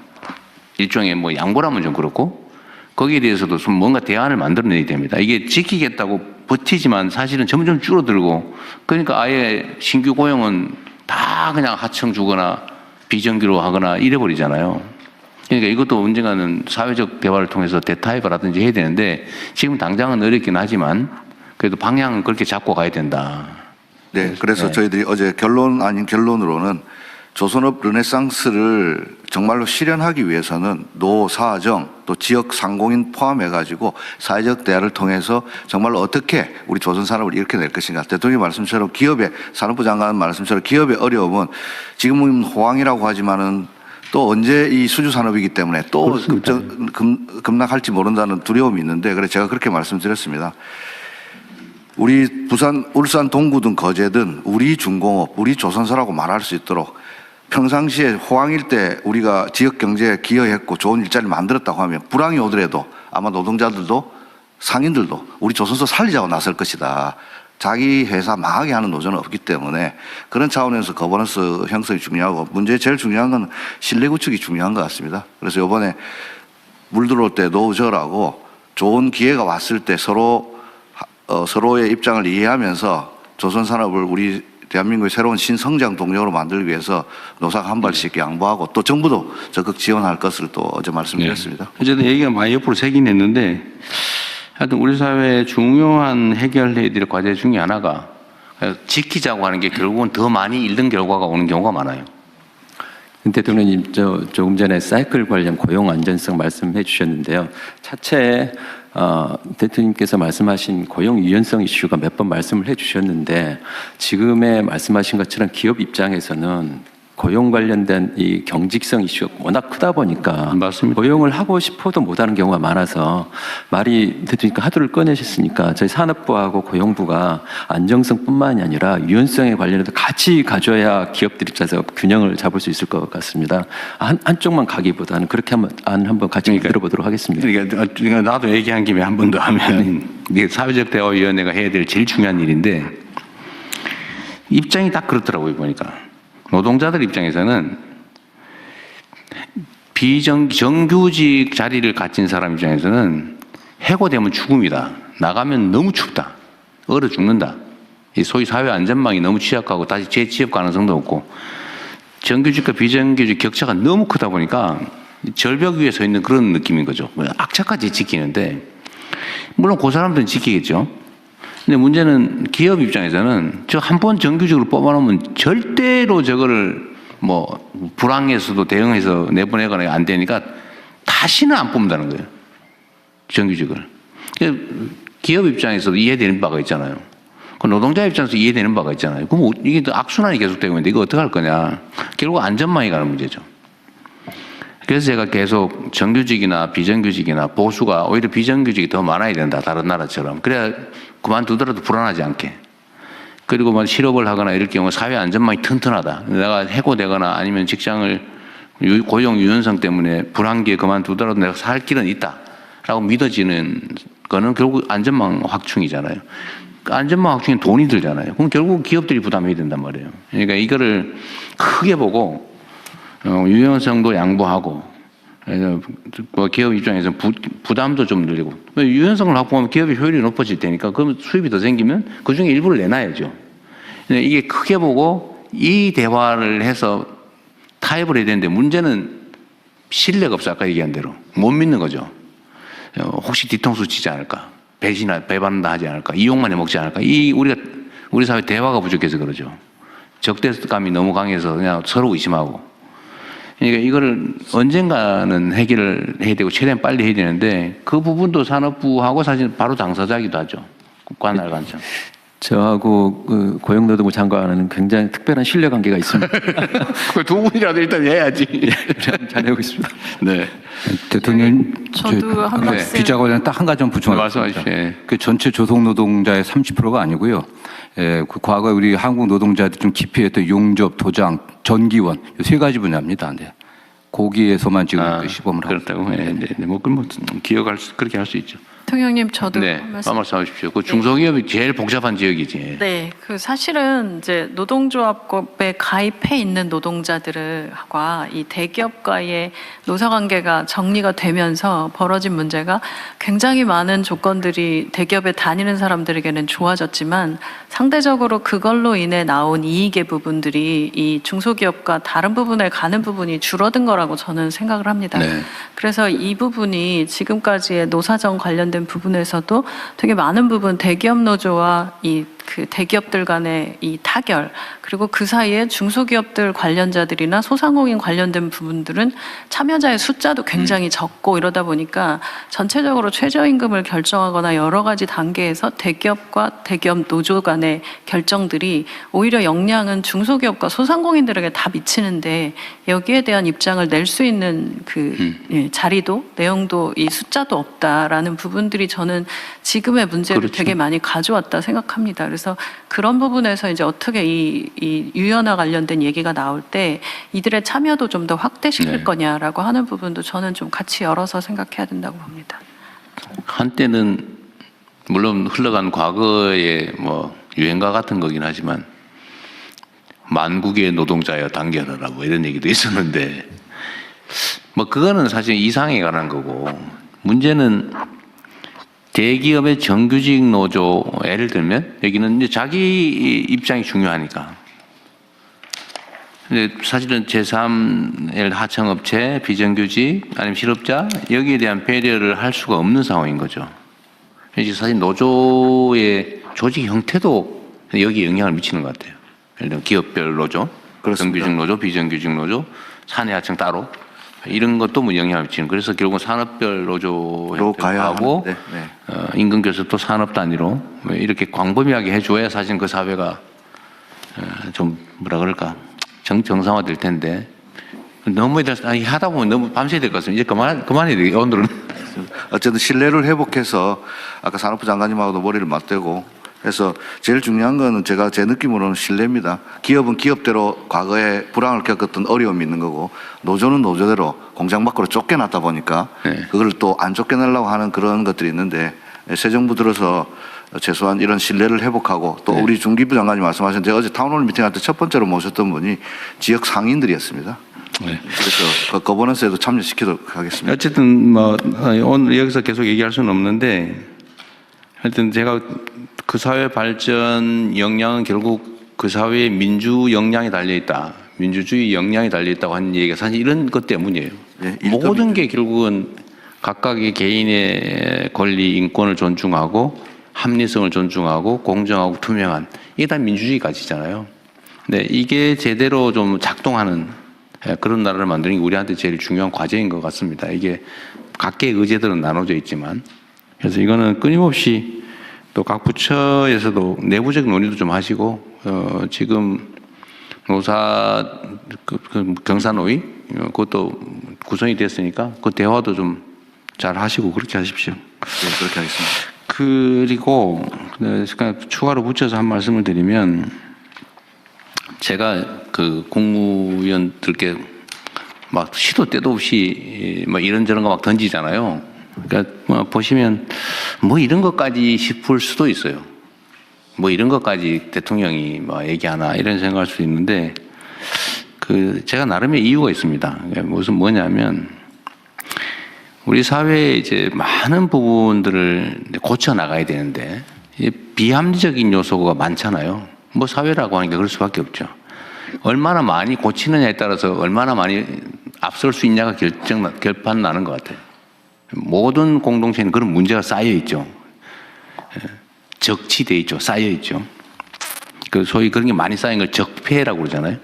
일종의 뭐 양보라면 좀 그렇고 거기에 대해서도 좀 뭔가 대안을 만들어내야 됩니다. 이게 지키겠다고 버티지만 사실은 점점 줄어들고 그러니까 아예 신규 고용은 다 그냥 하청 주거나 비정규로 하거나 이래버리잖아요. 그러니까 이것도 언젠가는 사회적 대화를 통해서 대타협을 하든지 해야 되는데 지금 당장은 어렵긴 하지만 그래도 방향은 그렇게 잡고 가야 된다. 네, 그래서 네. 저희들이 어제 결론 아닌 결론으로는 조선업 르네상스를 정말로 실현하기 위해서는 노사정 또 지역 상공인 포함해가지고 사회적 대화를 통해서 정말로 어떻게 우리 조선 산업을 일으켜낼 것인가. 대통령 말씀처럼 기업의 산업부 장관 말씀처럼 기업의 어려움은 지금은 호황이라고 하지만은 또 언제 이 수주 산업이기 때문에 또 급락할지 모른다는 두려움이 있는데 그래서 제가 그렇게 말씀드렸습니다. 우리 부산, 울산, 동구든 거제든 우리 중공업, 우리 조선사라고 말할 수 있도록 평상시에 호황일 때 우리가 지역 경제에 기여했고 좋은 일자리를 만들었다고 하면 불황이 오더라도 아마 노동자들도 상인들도 우리 조선소 살리자고 나설 것이다. 자기 회사 망하게 하는 노조는 없기 때문에 그런 차원에서 거버넌스 형성이 중요하고 문제의 제일 중요한 건 신뢰 구축이 중요한 것 같습니다. 그래서 이번에 물 들어올 때 노저라고 좋은 기회가 왔을 때 서로의 입장을 이해하면서 조선 산업을 우리 대한민국의 새로운 신성장 동력으로 만들기 위해서 노사가 한 발씩 양보하고 또 정부도 적극 지원할 것을 또 어제 말씀드렸습니다. 네. 어쨌든 얘기가 많이 옆으로 새긴 했는데 하여튼 우리 사회의 중요한 해결해야 될 과제 중에 하나가 지키자고 하는 게 결국은 더 많이 잃는 결과가 오는 경우가 많아요. 대통령님, 조금 전에 사이클 관련 고용 안전성 말씀해 주셨는데요. 차체에 대통령께서 말씀하신 고용 유연성 이슈가 몇 번 말씀을 해 주셨는데 지금의 말씀하신 것처럼 기업 입장에서는 고용 관련된 이 경직성 이슈가 워낙 크다 보니까 맞습니다. 고용을 하고 싶어도 못하는 경우가 많아서 말이 대통령께서 하도를 꺼내셨으니까 저희 산업부하고 고용부가 안정성뿐만이 아니라 유연성에 관련해서 같이 가져야 기업들 입장에서 균형을 잡을 수 있을 것 같습니다. 한쪽만 가기보다는 그렇게 한번 같이 들어보도록 하겠습니다. 그러니까 나도 얘기한 김에 한 번 더 하면 이게 사회적 대화위원회가 해야 될 제일 중요한 일인데 입장이 딱 그렇더라고요 보니까. 노동자들 입장에서는 정규직 자리를 가진 사람 입장에서는 해고되면 죽음이다. 나가면 너무 춥다. 얼어 죽는다. 소위 사회 안전망이 너무 취약하고 다시 재취업 가능성도 없고 정규직과 비정규직 격차가 너무 크다 보니까 절벽 위에 서 있는 그런 느낌인 거죠. 악착같이 지키는데 물론 그 사람들은 지키겠죠. 근데 문제는 기업 입장에서는 저 한 번 정규직으로 뽑아놓으면 절대로 저거를 뭐 불황에서도 대응해서 내보내거나 안 되니까 다시는 안 뽑는다는 거예요. 정규직을. 기업 입장에서도 이해되는 바가 있잖아요. 노동자 입장에서 이해되는 바가 있잖아요. 그럼 이게 또 악순환이 계속되고 있는데 이거 어떡할 거냐. 결국 안전망이 가는 문제죠. 그래서 제가 계속 정규직이나 비정규직이나 보수가 오히려 비정규직이 더 많아야 된다. 다른 나라처럼. 그래야 그만두더라도 불안하지 않게. 그리고 뭐 실업을 하거나 이럴 경우 사회 안전망이 튼튼하다. 내가 해고되거나 아니면 직장을 고용 유연성 때문에 불안기에 그만두더라도 내가 살 길은 있다. 라고 믿어지는 거는 결국 안전망 확충이잖아요. 안전망 확충에 돈이 들잖아요. 그럼 결국 기업들이 부담해야 된단 말이에요. 그러니까 이거를 크게 보고 유연성도 양보하고 뭐 기업 입장에서 부담도 좀 늘리고 유연성을 확보하면 기업의 효율이 높아질 테니까 그럼 수입이 더 생기면 그중에 일부를 내놔야죠. 이게 크게 보고 이 대화를 해서 타협을 해야 되는데 문제는 신뢰가 없어. 아까 얘기한 대로 못 믿는 거죠. 혹시 뒤통수 치지 않을까, 배반다 하지 않을까, 이용만 해먹지 않을까. 우리 사회 대화가 부족해서 그러죠. 적대감이 너무 강해서 그냥 서로 의심하고. 그러니까 이거를 언젠가는 해결을 해야 되고 최대한 빨리 해야 되는데 그 부분도 산업부하고 사실 바로 당사자이기도 하죠. 관할 관청. 저하고 그 고용노동부 장관은 굉장히 특별한 신뢰관계가 있습니다. 그 두 분이라도 일단 해야지. 잘하고 있습니다. 네. 대통령, 저도 한 말씀. 비자관련 딱 한 가지 부충하겠습니다. 말씀하십시오. 그 전체 조속 노동자의 30%가 아니고요. 그 과거에 우리 한국 노동자들 좀 기피했던 용접, 도장, 전기원 이 세 가지 분야입니다. 네. 거기에서만 지금 시범을 하고 그렇다고. 네, 네. 뭐 기억할 그렇게 할 수 있죠. 대통령님 저도 네, 한 말씀. 말씀하십시오. 그 중소기업이 제일 복잡한 지역이지. 네, 그 사실은 이제 노동조합법에 가입해 있는 노동자들과 이 대기업과의 노사관계가 정리가 되면서 벌어진 문제가 굉장히 많은 조건들이 대기업에 다니는 사람들에게는 좋아졌지만 상대적으로 그걸로 인해 나온 이익의 부분들이 이 중소기업과 다른 부분에 가는 부분이 줄어든 거라고 저는 생각을 합니다. 네. 그래서 이 부분이 지금까지의 노사정 관련된 부분에서도 되게 많은 부분 대기업 노조와 그 대기업들 간의 이 타결 그리고 그 사이에 중소기업들 관련자들이나 소상공인 관련된 부분들은 참여자의 숫자도 굉장히 적고 이러다 보니까 전체적으로 최저임금을 결정하거나 여러 가지 단계에서 대기업과 대기업 노조 간의 결정들이 오히려 영향은 중소기업과 소상공인들에게 다 미치는데 여기에 대한 입장을 낼 수 있는 자리도 내용도 이 숫자도 없다라는 부분들이 저는 지금의 문제를 그렇죠. 되게 많이 가져왔다 생각합니다. 그래서 그런 부분에서 이제 어떻게 이 유연화 관련된 얘기가 나올 때 이들의 참여도 좀 더 확대시킬 네. 거냐라고 하는 부분도 저는 좀 같이 열어서 생각해야 된다고 봅니다. 한때는 물론 흘러간 과거의 뭐 유행가 같은 거긴 하지만 만국의 노동자여 단결하라 뭐 이런 얘기도 있었는데 뭐 그거는 사실 이상에 관한 거고 문제는 대기업의 정규직 노조 예를 들면 여기는 이제 자기 입장이 중요하니까. 근데 사실은 제3 하청업체, 비정규직 아니면 실업자 여기에 대한 배려를 할 수가 없는 상황인 거죠. 그래서 사실 노조의 조직 형태도 여기에 영향을 미치는 것 같아요. 예를 들면 기업별 노조, 그렇습니다. 정규직 노조, 비정규직 노조, 사내 하청 따로 이런 것도 뭐 영향을 미치는. 그래서 결국은 산업별 노조 형태하고 임금 교섭도 산업 단위로 이렇게 광범위하게 해줘야 사실 그 사회가 좀 뭐라 그럴까 정상화될 텐데 너무 하다 보면 너무 밤새야 될 것 같습니다. 이제 그만해야 되겠 오늘은. 어쨌든 신뢰를 회복해서 아까 산업부 장관님하고도 머리를 맞대고 해서 제일 중요한 거는 제 느낌으로는 신뢰입니다. 기업은 기업대로 과거에 불황을 겪었던 어려움이 있는 거고 노조는 노조대로 공장 밖으로 쫓겨났다 보니까 그걸 또 안 쫓겨내려고 하는 그런 것들이 있는데 새 정부 들어서 최소한 이런 신뢰를 회복하고 또 우리 중기부 장관님 말씀하신 제가 어제 타운홀 미팅할 때 첫 번째로 모셨던 분이 지역 상인들이었습니다. 그래서 그 거버넌스에도 참여시키도록 하겠습니다. 어쨌든 뭐 오늘 여기서 계속 얘기할 수는 없는데 하여튼 제가 그 사회 발전 역량은 결국 그 사회의 민주 역량이 달려 있다. 민주주의 역량이 달려 있다고 하는 얘기가 사실 이런 것 때문이에요. 모든 게 결국은 각각의 개인의 권리, 인권을 존중하고 합리성을 존중하고 공정하고 투명한 이게 다 민주주의 가치잖아요. 근데 이게 제대로 좀 작동하는 그런 나라를 만드는 게 우리한테 제일 중요한 과제인 것 같습니다. 이게 각계의 의제들은 나눠져 있지만 그래서 이거는 끊임없이 또 각 부처에서도 내부적 논의도 좀 하시고 지금 노사 경사노위 그것도 구성이 됐으니까 그 대화도 좀 잘 하시고 그렇게 하십시오. 네, 그렇게 하겠습니다. 그리고 추가로 붙여서 한 말씀을 드리면 제가 그 국무위원들께 막 시도 때도 없이 막 이런저런 거 막 던지잖아요. 그러니까 뭐 보시면 뭐 이런 것까지 싶을 수도 있어요. 뭐 이런 것까지 대통령이 뭐 얘기하나 이런 생각할 수 있는데 그 제가 나름의 이유가 있습니다. 무슨 뭐냐면 우리 사회에 이제 많은 부분들을 고쳐 나가야 되는데 비합리적인 요소가 많잖아요. 뭐 사회라고 하니까 그럴 수밖에 없죠. 얼마나 많이 고치느냐에 따라서 얼마나 많이 앞설 수 있냐가 결판 나는 것 같아요. 모든 공동체는 그런 문제가 쌓여 있죠. 적치돼 있죠. 쌓여 있죠. 그 소위 그런 게 많이 쌓인 걸 적폐라고 그러잖아요.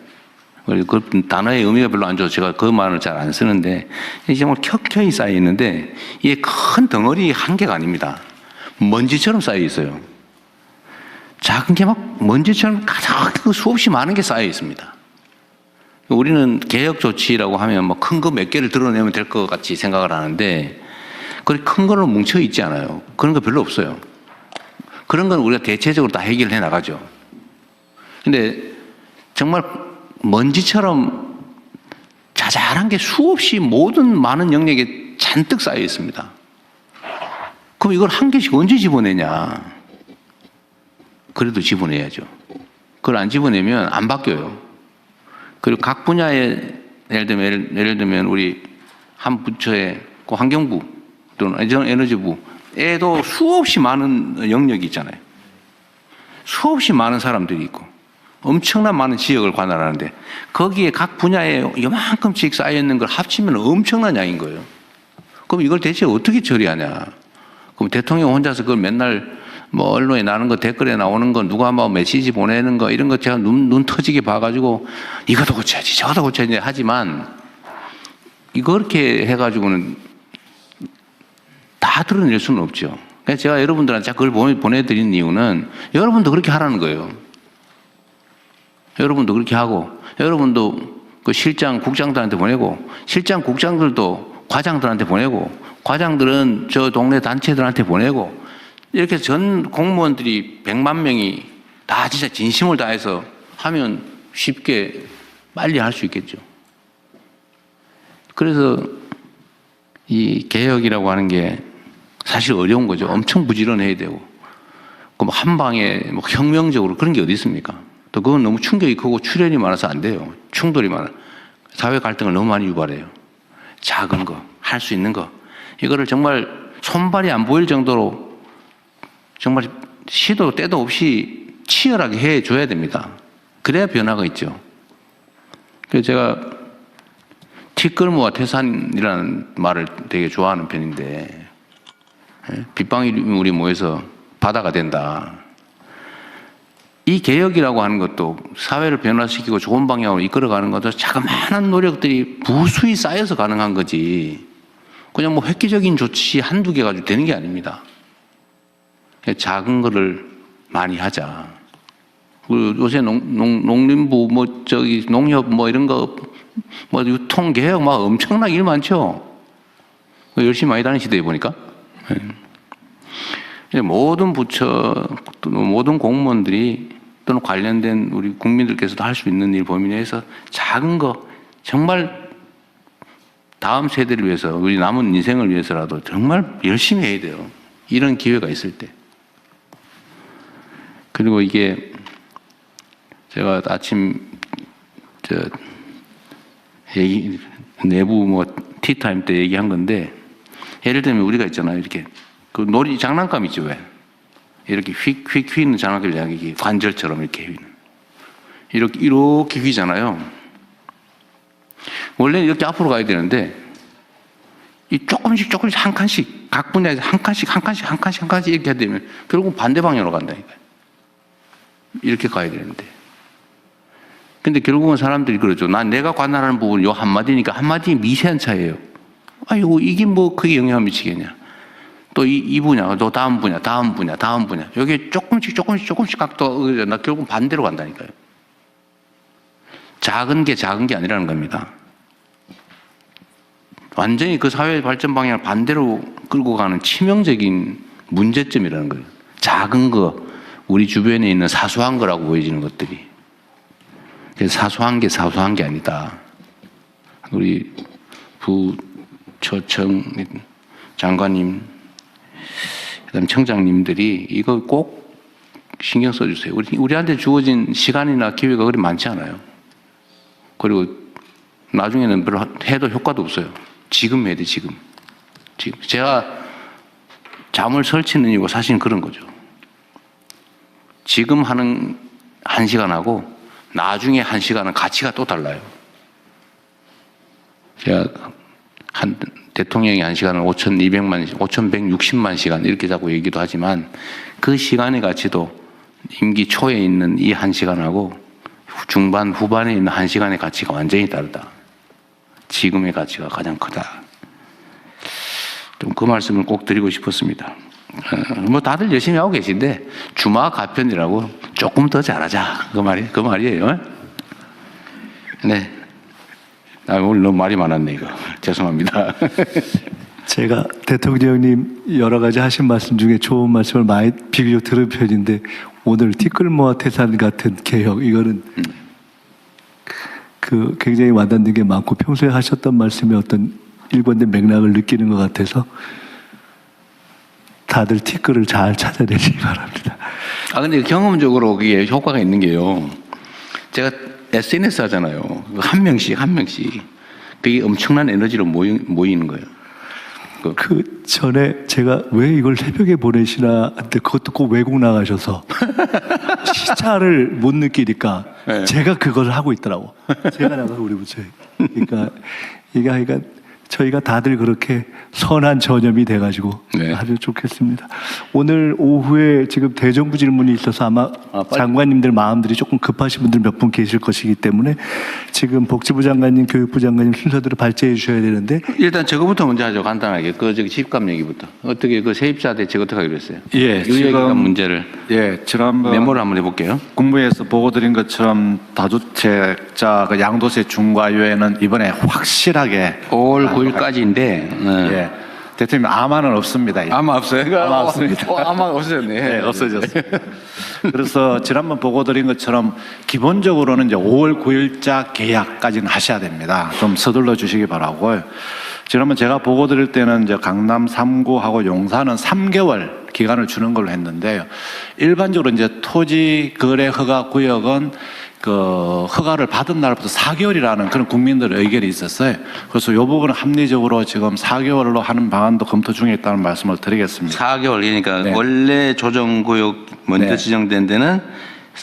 그 단어의 의미가 별로 안 좋아서 제가 그 말을 잘 안 쓰는데 이게 정말 켜켜이 쌓여 있는데 이게 큰 덩어리 한 개가 아닙니다. 먼지처럼 쌓여 있어요. 작은 게 막 먼지처럼 가장 수없이 많은 게 쌓여 있습니다. 우리는 개혁 조치라고 하면 뭐 큰 거 몇 개를 드러내면 될 것 같이 생각을 하는데 그렇게 큰 거로 뭉쳐 있지 않아요. 그런 거 별로 없어요. 그런 건 우리가 대체적으로 다 해결해 나가죠. 근데 정말 먼지처럼 자잘한 게 수없이 모든 많은 영역에 잔뜩 쌓여 있습니다. 그럼 이걸 한 개씩 언제 집어내냐? 그래도 집어내야죠. 그걸 안 집어내면 안 바뀌어요. 그리고 각 분야에 예를 들면 우리 한 부처에 그 환경부 또는 에너지부에도 수없이 많은 영역이 있잖아요. 수없이 많은 사람들이 있고 엄청난 많은 지역을 관할하는데 거기에 각 분야에 이만큼씩 쌓여있는 걸 합치면 엄청난 양인 거예요. 그럼 이걸 대체 어떻게 처리하냐? 그럼 대통령 혼자서 그걸 맨날 뭐 언론에 나는 거 댓글에 나오는 거 누가 뭐 메시지 보내는 거 이런 거 제가 눈 터지게 봐가지고 이것도 고쳐야지 저것도 고쳐야지 하지만 이렇게 해가지고는 다 드러낼 수는 없죠. 그래서 제가 여러분들한테 그걸 보내드리는 이유는 여러분도 그렇게 하라는 거예요. 여러분도 그렇게 하고 여러분도 그 실장 국장들한테 보내고 실장 국장들도 과장들한테 보내고 과장들은 저 동네 단체들한테 보내고 이렇게 전 공무원들이 100만 명이 다 진짜 진심을 다해서 하면 쉽게 빨리 할 수 있겠죠. 그래서 이 개혁이라고 하는 게 사실 어려운 거죠. 엄청 부지런해야 되고 그럼 한 방에 뭐 혁명적으로 그런 게 어디 있습니까? 또 그건 너무 충격이 크고 출혈이 많아서 안 돼요. 충돌이 많아. 사회 갈등을 너무 많이 유발해요. 작은 거, 할 수 있는 거 이거를 정말 손발이 안 보일 정도로 정말 시도 때도 없이 치열하게 해줘야 됩니다. 그래야 변화가 있죠. 그래서 제가 티끌모아 태산이라는 말을 되게 좋아하는 편인데 빗방울이 모여서 바다가 된다. 이 개혁이라고 하는 것도 사회를 변화시키고 좋은 방향으로 이끌어가는 것도 자그마한 노력들이 무수히 쌓여서 가능한 거지 그냥 뭐 획기적인 조치 한두 개 가지고 되는 게 아닙니다. 작은 거를 많이 하자. 요새 농림부 농협 이런 거 유통 개혁 엄청나게 일 많죠. 열심히 많이 다니는 시대에 보니까 모든 부처 모든 공무원들이 또는 관련된 우리 국민들께서도 할 수 있는 일 범위 내에서 작은 거 정말 다음 세대를 위해서 우리 남은 인생을 위해서라도 정말 열심히 해야 돼요. 이런 기회가 있을 때. 그리고 이게 제가 아침 내부 티타임 때 얘기한 건데 예를 들면 우리가 있잖아요. 이렇게 그 놀이 장난감 있죠. 왜? 이렇게 휙휙 휘는 장난감이 이게 관절처럼 이렇게 휘는. 이렇게 휘잖아요. 원래 이렇게 앞으로 가야 되는데 이 조금씩 한 칸씩 각 분야에서 한 칸씩 이렇게 해야 되면 결국 반대 방향으로 간다니까요. 이렇게 가야 되는데. 근데 결국은 사람들이 그러죠. 내가 관할하는 부분 요 한마디니까 한마디 미세한 차이예요. 아이고 이게 그게 영향을 미치겠냐. 또 이 분야, 또 다음 분야. 여기 조금씩 각도 나 결국 반대로 간다니까요. 작은 게 아니라는 겁니다. 완전히 그 사회 발전 방향을 반대로 끌고 가는 치명적인 문제점이라는 거예요. 작은 거, 우리 주변에 있는 사소한 거라고 보여지는 것들이. 그래서 사소한 게 아니다. 우리 부처청 장관님, 그다음 청장님들이 이거 꼭 신경 써주세요. 우리한테 주어진 시간이나 기회가 그리 많지 않아요. 그리고 나중에는 별로 해도 효과도 없어요. 지금 해야 돼, 지금. 제가 잠을 설치는 이유가 사실은 그런 거죠. 지금 하는 1시간하고 나중에 1시간은 가치가 또 달라요. 제가 대통령이 1시간을 5,160만 시간 이렇게 자꾸 얘기도 하지만 그 시간의 가치도 임기 초에 있는 이 1시간하고 중반, 후반에 있는 1시간의 가치가 완전히 다르다. 지금의 가치가 가장 크다. 좀 그 말씀을 꼭 드리고 싶었습니다. 뭐 다들 열심히 하고 계신데 주마 가편이라고 조금 더 잘하자. 그 말이에요. 네. 오늘 너무 말이 많았네, 이거. 죄송합니다. 제가 대통령님 여러 가지 하신 말씀 중에 좋은 말씀을 많이 비교적 들은 편인데 오늘 티끌모아 태산 같은 개혁, 이거는 굉장히 와닿는 게 많고 평소에 하셨던 말씀의 어떤 일관된 맥락을 느끼는 것 같아서 다들 티끌을 잘 찾아내시기 바랍니다. 근데 경험적으로 그게 효과가 있는 게요. 제가 SNS 하잖아요. 한 명씩. 그게 엄청난 에너지로 모이는 거예요. 그 전에 제가 왜 이걸 새벽에 보내시나 한데 그것도 꼭 외국 나가셔서 시차를 못 느끼니까 네. 제가 그걸 하고 있더라고. 제가 나가서 우리 부처에. 그러니까 이게 저희가 다들 그렇게 선한 전염이 돼가지고 네. 아주 좋겠습니다. 오늘 오후에 지금 대정부 질문이 있어서 아마 장관님들 마음들이 조금 급하신 분들 몇 분 계실 것이기 때문에 지금 복지부 장관님, 교육부 장관님 순서대로 발제해 주셔야 되는데 일단 저거부터 먼저 하죠. 간단하게. 저기 집값 얘기부터. 어떻게 세입자 대책 어떻게 하기로 했어요? 예, 유예기간 문제를. 예, 지난번 메모를 한번 해볼게요. 국무회에서 보고드린 것처럼 다주택자 양도세 중과유예는 이번에 확실하게 5월 9일까지인데. 예, 대통령 아마는 없습니다. 아마 없어요? 아마 없습니다. 아마 없어졌네. 네, 없어졌어요. 그래서 지난번 보고드린 것처럼 기본적으로는 이제 5월 9일자 계약까지는 하셔야 됩니다. 좀 서둘러 주시기 바라고요. 지난번 제가 보고드릴 때는 이제 강남 3구하고 용산은 3개월 기간을 주는 걸로 했는데요. 일반적으로 이제 토지 거래 허가 구역은 그 허가를 받은 날부터 4개월이라는 그런 국민들의 의견이 있었어요. 그래서 이 부분은 합리적으로 지금 4개월로 하는 방안도 검토 중에 있다는 말씀을 드리겠습니다. 4개월, 그러니까 네. 원래 조정구역 먼저 네. 지정된 데는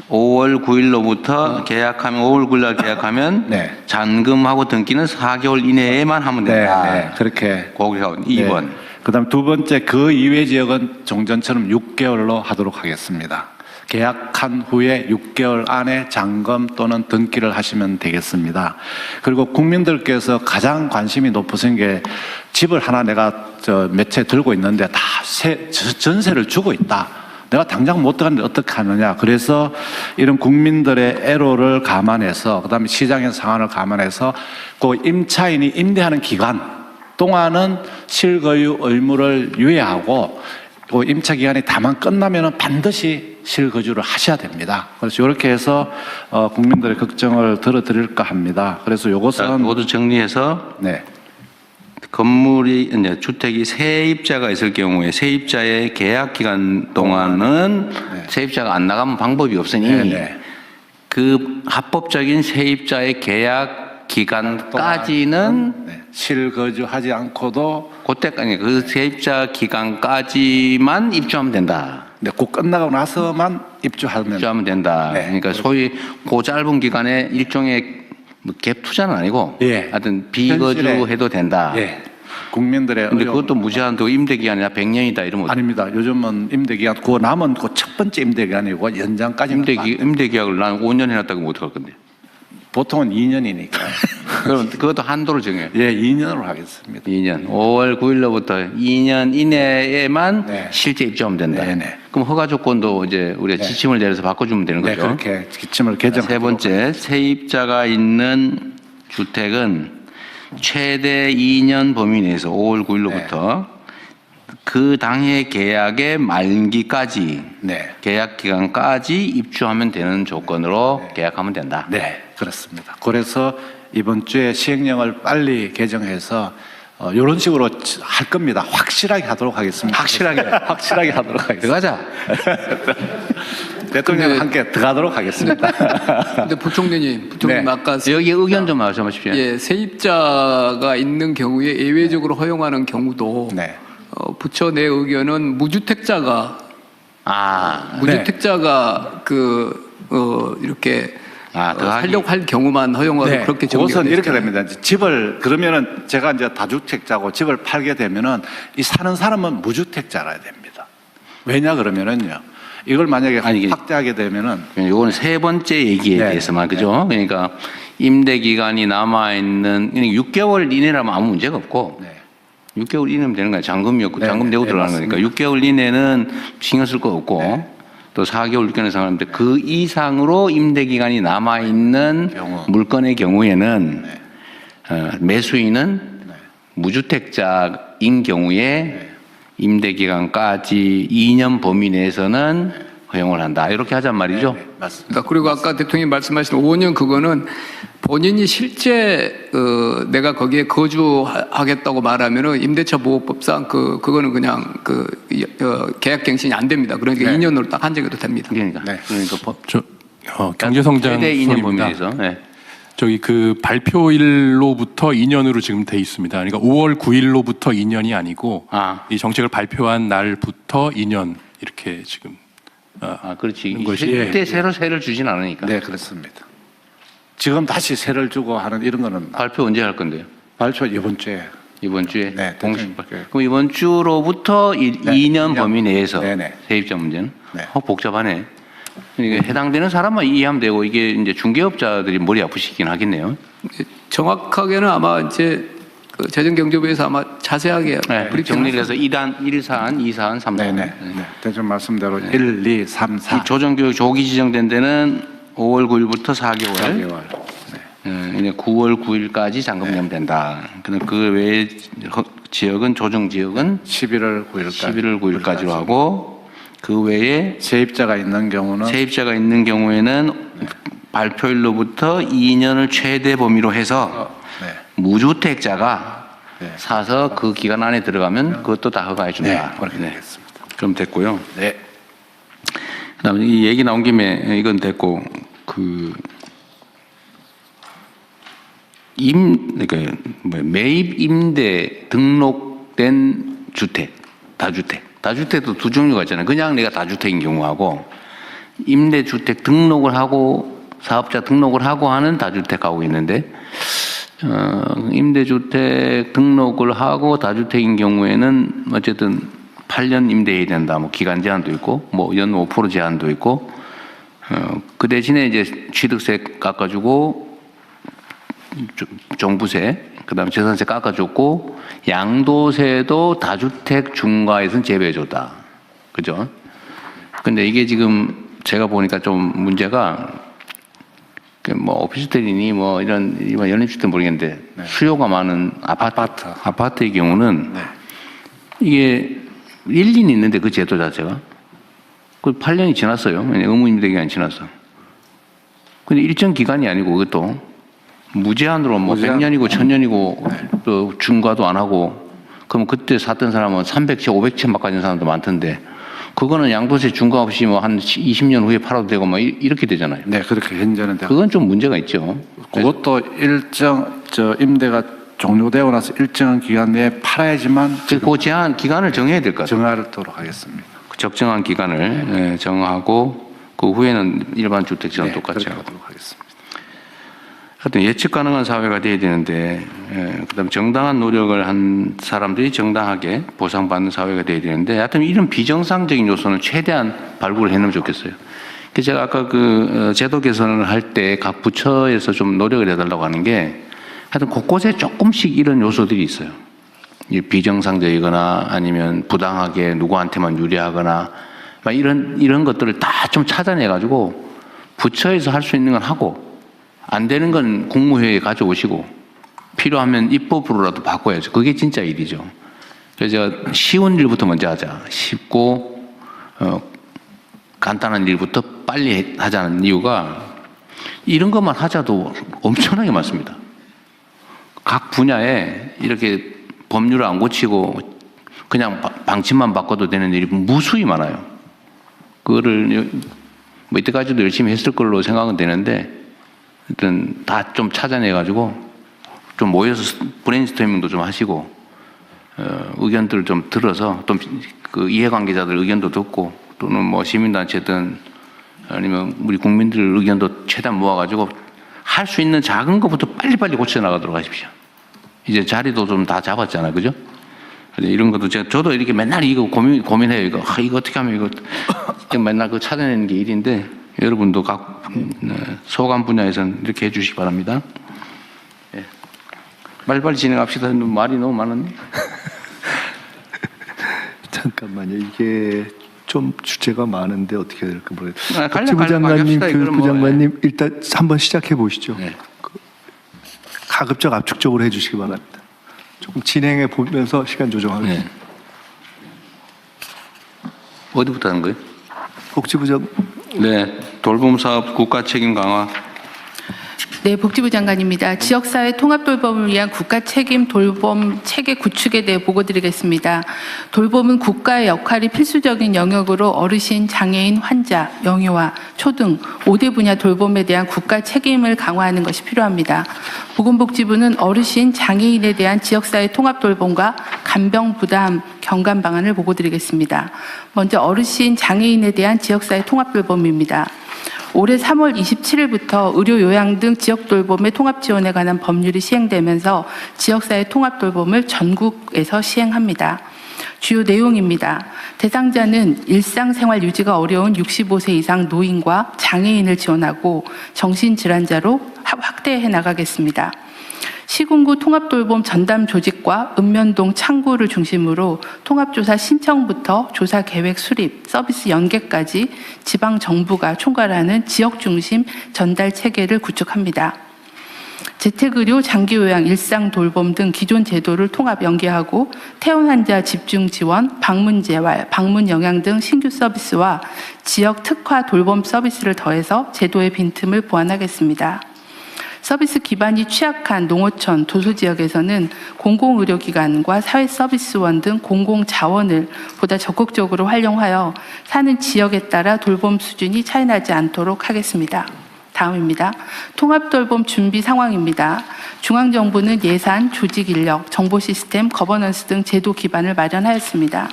5월 9일로부터 계약하면 5월 9일 계약하면 네. 잔금하고 등기는 4개월 이내에만 하면 된다. 네, 그렇게. 거기가 2번. 그다음 두 번째 그 이외 지역은 종전처럼 6개월로 하도록 하겠습니다. 계약한 후에 6개월 안에 잔금 또는 등기를 하시면 되겠습니다. 그리고 국민들께서 가장 관심이 높으신 게 집을 하나 내가 몇 채 들고 있는데 다 전세를 주고 있다. 내가 당장 못 들어가는데 어떻게 하느냐. 그래서 이런 국민들의 애로를 감안해서 그다음에 시장의 상황을 감안해서 그 임차인이 임대하는 기간 동안은 실거주 의무를 유예하고 그 임차 기간이 다만 끝나면은 반드시 실거주를 하셔야 됩니다. 그래서 이렇게 해서 국민들의 걱정을 들어드릴까 합니다. 그래서 이것은 모두 정리해서 네. 건물이 이제 주택이 세입자가 있을 경우에 세입자의 계약 기간 동안은 네. 세입자가 안 나가면 방법이 없으니 네. 그 합법적인 세입자의 계약 기간까지는 네. 실거주하지 않고도 그때까지 그 세입자 기간까지만 입주하면 된다. 네, 그 끝나고 나서만 입주하면 된다. 네. 그러니까 소위 그 짧은 기간에 일종의 뭐 갭 투자는 아니고 예. 하여튼 비거주 해도 된다. 예. 국민들의 근데 그것도 무제한도 임대 기간이나 100년이다 이러면 아닙니다. 요즘은 임대 기간 그 남은 그 첫 번째 임대 기간이고 연장까지 임대 계약을 난 5년 해놨다고 못 할 건데. 보통은 2년이니까. 그럼 그것도 한도를 정해요. 예, 2년으로 하겠습니다. 2년. 5월 9일로부터 2년 이내에만 네. 실제 입주하면 된다. 네, 네. 그럼 허가 조건도 이제 우리가 네. 지침을 내려서 바꿔주면 되는 네, 거죠. 그렇게 지침을 개정. 세 번째, 세입자가 있는 주택은 최대 2년 범위 내에서 5월 9일로부터 그 당해 계약의 만기까지 네. 계약 기간까지 입주하면 되는 조건으로 계약하면 된다. 네, 그렇습니다. 그래서 이번 주에 시행령을 빨리 개정해서 이런 식으로 할 겁니다. 확실하게 하도록 하겠습니다. 확실하게 하도록 하겠습니다. 들어가자. 대통령 함께 들어가도록 하겠습니다. 근데 부총리님 네. 아까 여기 의견 좀 말씀하십시오. 예, 세입자가 있는 경우에 예외적으로 허용하는 경우도 네. 부처 내 의견은 무주택자가 무주택자가 이렇게 살려고 할 경우만 허용하고 네, 그렇게 그것은 이렇게 정리가 됩니다. 이제 집을 그러면은 제가 이제 다주택자고 집을 팔게 되면은 이 사는 사람은 무주택자라야 됩니다. 왜냐 그러면은요. 이걸 만약에 확대하게 되면은 이거는 세 번째 얘기에 네. 대해서만 그죠? 그러니까 임대 기간이 남아 있는 6개월 이내라면 아무 문제가 없고 6개월 이내면 되는 거야. 잔금이었고 잔금 내고 들어가는 거니까 6개월 이내는 신경 쓸 거 없고 또 4개월 6개월 상관없는데 그 이상으로 임대 기간이 남아 있는 물건의 경우에는 매수인은 무주택자인 경우에 임대 기간까지 2년 범위 내에서는 허용을 한다. 이렇게 하잔 말이죠. 맞습니다. 그리고 아까 대통령이 말씀하신 5년 그거는 본인이 실제 내가 거기에 거주하겠다고 말하면은 임대차 보호법상 그거는 그냥 계약갱신이 안 됩니다. 그러니까 2년으로 딱 한정해도 됩니다. 그러니까 경제성장 최대 2년 범위 수입니다. 내에서. 네. 저기 그 발표일로부터 2년으로 지금 돼 있습니다. 그러니까 5월 9일로부터 2년이 아니고 이 정책을 발표한 날부터 2년 이렇게 지금 그렇지. 것이 그때 새로 세를 주진 않으니까. 네, 그렇습니다. 지금 다시 세를 주고 하는 이런 거는 발표 언제 할 건데요? 발표 이번 주에. 이번 주에 네, 공식 발표. 그럼 이번 주로부터 2년 범위 내에서 네네. 세입자 문제는 복잡하네. 그러니까 해당되는 사람만 이해하면 되고 이게 이제 중개업자들이 머리 아프시긴 하겠네요. 정확하게는 아마 이제 재정경제부에서 아마 자세하게 정리를 해서 1안, 1사안, 2사안, 3사안. 네네. 대충 말씀대로 1, 2, 3, 4. 이 조정교육 조기 지정된 데는 5월 9일부터 4개월. 이제 9월 9일까지 잔금 내면 된다. 근데 그 외에 지역은 조정 지역은 11월 9일까지로 하고 그 외에 세입자가 있는 경우에는 발표일로부터 2년을 최대 범위로 해서 무주택자가 사서 그 기간 안에 들어가면 그것도 다 허가해 준다. 네. 그럼 됐고요. 네. 그다음에 이 얘기 나온 김에 이건 됐고 그러니까 매입 임대 등록된 주택, 다주택도 두 종류가 있잖아요. 그냥 내가 다주택인 경우하고 임대주택 등록을 하고 사업자 등록을 하고 하는 다주택하고 있는데 임대주택 등록을 하고 다주택인 경우에는 어쨌든 8년 임대해야 된다. 뭐 기간 제한도 있고 뭐 연 5% 제한도 있고 그 대신에 이제 취득세 깎아주고 종부세 그다음에 재산세 깎아줬고 양도세도 다주택 중과에서는 제외해줬다. 그죠? 근데 이게 지금 제가 보니까 좀 문제가 뭐 오피스텔이니 뭐 이런 연립주택 모르겠는데 수요가 많은 아파트의 경우는 이게 1년 있는데 그 제도 자체가 그 8년이 지났어요. 의무 임대 기간이 지났어. 근데 일정 기간이 아니고 그것도 무제한으로 뭐 100년이고 1000년이고 또 중과도 안 하고 그럼 그때 샀던 사람은 300채, 500채 막 가진 사람도 많던데 그거는 양도세 중과 없이 뭐 한 20년 후에 팔아도 되고 뭐 이렇게 되잖아요. 네, 그렇게 현재는 되고. 그건 좀 문제가 있죠. 그것도 일정 임대가 종료되고 나서 일정한 기간 내에 팔아야지만 그 제한 기간을 정해야 될 것 같아요. 정하도록 하겠습니다. 적정한 기간을 정하고 그 후에는 일반 주택처럼 똑같이 하도록 하겠습니다. 하여튼 예측 가능한 사회가 돼야 되는데 그다음 정당한 노력을 한 사람들이 정당하게 보상받는 사회가 돼야 되는데 하여튼 이런 비정상적인 요소는 최대한 발굴을 해놓으면 좋겠어요. 그래서 제가 아까 그 제도 개선을 할 때 각 부처에서 좀 노력을 해달라고 하는 게 하여튼 곳곳에 조금씩 이런 요소들이 있어요. 비정상적이거나 아니면 부당하게 누구한테만 유리하거나 막 이런 것들을 다 좀 찾아내가지고 부처에서 할 수 있는 건 하고 안 되는 건 국무회의에 가져오시고 필요하면 입법으로라도 바꿔야죠. 그게 진짜 일이죠. 그래서 쉬운 일부터 먼저 하자. 쉽고 간단한 일부터 빨리 하자는 이유가 이런 것만 하자도 엄청나게 많습니다. 각 분야에 이렇게 법률을 안 고치고 그냥 방침만 바꿔도 되는 일이 무수히 많아요. 그거를 뭐 이때까지도 열심히 했을 걸로 생각은 되는데 일단 다 좀 찾아내가지고 좀 모여서 브레인스토밍도 좀 하시고 의견들을 좀 들어서 또 그 이해관계자들 의견도 듣고 또는 뭐 시민단체든 아니면 우리 국민들 의견도 최대한 모아가지고 할 수 있는 작은 것부터 빨리빨리 고쳐 나가도록 하십시오. 이제 자리도 좀 다 잡았잖아요, 그죠? 이런 것도 저도 이렇게 맨날 이거 고민해요. 이거 어떻게 하면 이거 맨날 그 찾아내는 게 일인데 여러분도 각 소관 분야에서는 이렇게 해주시기 바랍니다. 예. 빨리빨리 진행합시다. 말이 너무 많았네. 잠깐만요. 이게 좀 주제가 많은데 어떻게 해야 될까 모르겠어요. 갈려 복지부 장관님, 갑시다. 교육부 뭐, 장관님 일단 한번 시작해 보시죠. 네. 가급적 압축적으로 해주시기 바랍니다. 조금 진행해 보면서 시간 조정하겠습니다. 네. 어디부터 하는 거예요? 복지부 장. 네, 돌봄 사업 국가 책임 강화. 네, 복지부 장관입니다. 지역사회 통합 돌봄을 위한 국가 책임 돌봄 체계 구축에 대해 보고드리겠습니다. 돌봄은 국가의 역할이 필수적인 영역으로 어르신, 장애인, 환자, 영유아, 초등 5대 분야 돌봄에 대한 국가 책임을 강화하는 것이 필요합니다. 보건복지부는 어르신, 장애인에 대한 지역사회 통합 돌봄과 간병 부담 경감 방안을 보고드리겠습니다. 먼저 어르신, 장애인에 대한 지역사회 통합 돌봄입니다. 올해 3월 27일부터 의료 요양 등 지역 돌봄의 통합 지원에 관한 법률이 시행되면서 지역사회 통합 돌봄을 전국에서 시행합니다. 주요 내용입니다. 대상자는 일상생활 유지가 어려운 65세 이상 노인과 장애인을 지원하고 정신질환자로 확대해 나가겠습니다. 시군구 통합돌봄 전담 조직과 읍면동 창구를 중심으로 통합조사 신청부터 조사 계획 수립, 서비스 연계까지 지방정부가 총괄하는 지역중심 전달 체계를 구축합니다. 재택의료, 장기요양, 일상돌봄 등 기존 제도를 통합 연계하고 퇴원 환자 집중 지원, 방문재활, 방문영양 등 신규 서비스와 지역 특화 돌봄 서비스를 더해서 제도의 빈틈을 보완하겠습니다. 서비스 기반이 취약한 농어촌, 도소지역에서는 공공의료기관과 사회서비스원 등 공공자원을 보다 적극적으로 활용하여 사는 지역에 따라 돌봄 수준이 차이나지 않도록 하겠습니다. 다음입니다. 통합돌봄 준비 상황입니다. 중앙정부는 예산, 조직인력, 정보시스템, 거버넌스 등 제도 기반을 마련하였습니다.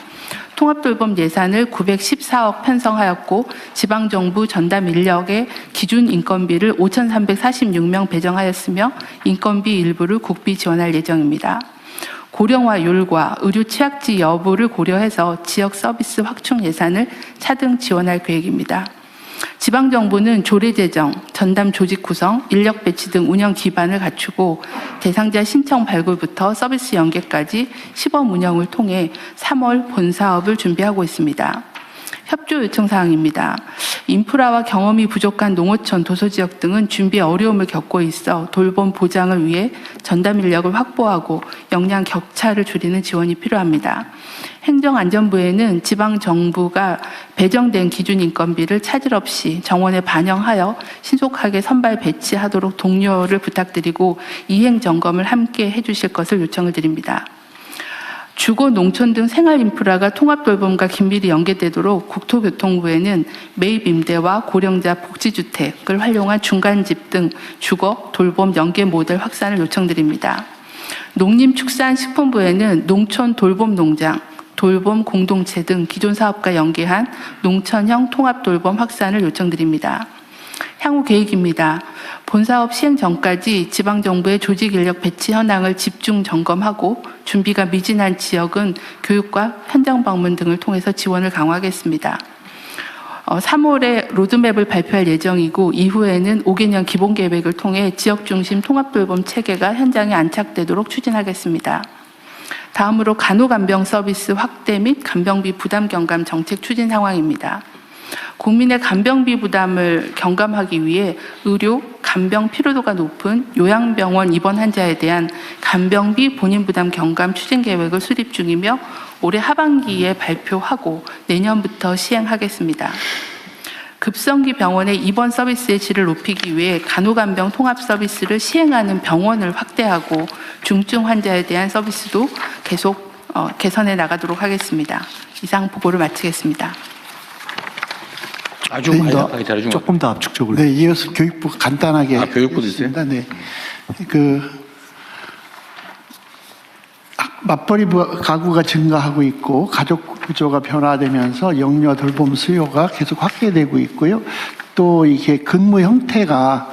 통합돌봄 예산을 914억 편성하였고 지방정부 전담 인력의 기준 인건비를 5,346명 배정하였으며 인건비 일부를 국비 지원할 예정입니다. 고령화율과 의료 취약지 여부를 고려해서 지역 서비스 확충 예산을 차등 지원할 계획입니다. 지방정부는 조례제정, 전담 조직 구성, 인력 배치 등 운영 기반을 갖추고 대상자 신청 발굴부터 서비스 연계까지 시범 운영을 통해 3월 본사업을 준비하고 있습니다. 협조 요청 사항입니다. 인프라와 경험이 부족한 농어촌, 도소지역 등은 준비에 어려움을 겪고 있어 돌봄 보장을 위해 전담 인력을 확보하고 역량 격차를 줄이는 지원이 필요합니다. 행정안전부에는 지방정부가 배정된 기준 인건비를 차질 없이 정원에 반영하여 신속하게 선발 배치하도록 독려를 부탁드리고 이행 점검을 함께 해주실 것을 요청을 드립니다. 주거, 농촌 등 생활 인프라가 통합 돌봄과 긴밀히 연계되도록 국토교통부에는 매입 임대와 고령자 복지주택을 활용한 중간집 등 주거, 돌봄 연계 모델 확산을 요청드립니다. 농림축산식품부에는 농촌 돌봄 농장, 돌봄 공동체 등 기존 사업과 연계한 농촌형 통합 돌봄 확산을 요청드립니다. 향후 계획입니다. 본사업 시행 전까지 지방정부의 조직 인력 배치 현황을 집중 점검하고 준비가 미진한 지역은 교육과 현장 방문 등을 통해서 지원을 강화하겠습니다. 3월에 로드맵을 발표할 예정이고 이후에는 5개년 기본계획을 통해 지역중심 통합돌봄 체계가 현장에 안착되도록 추진하겠습니다. 다음으로 간호간병 서비스 확대 및 간병비 부담 경감 정책 추진 상황입니다. 국민의 간병비 부담을 경감하기 위해 의료, 간병 필요도가 높은 요양병원 입원 환자에 대한 간병비 본인 부담 경감 추진 계획을 수립 중이며 올해 하반기에 발표하고 내년부터 시행하겠습니다. 급성기 병원의 입원 서비스의 질을 높이기 위해 간호간병 통합 서비스를 시행하는 병원을 확대하고 중증 환자에 대한 서비스도 계속 개선해 나가도록 하겠습니다. 이상 보고를 마치겠습니다. 아주 간략하게 잘해준 것 조금 더 압축적으로. 네, 이어서 교육부 간단하게. 교육부도 있어요? 하겠습니다. 네. 맞벌이 가구가 증가하고 있고 가족 구조가 변화되면서 영유아 돌봄 수요가 계속 확대되고 있고요. 또 이게 근무 형태가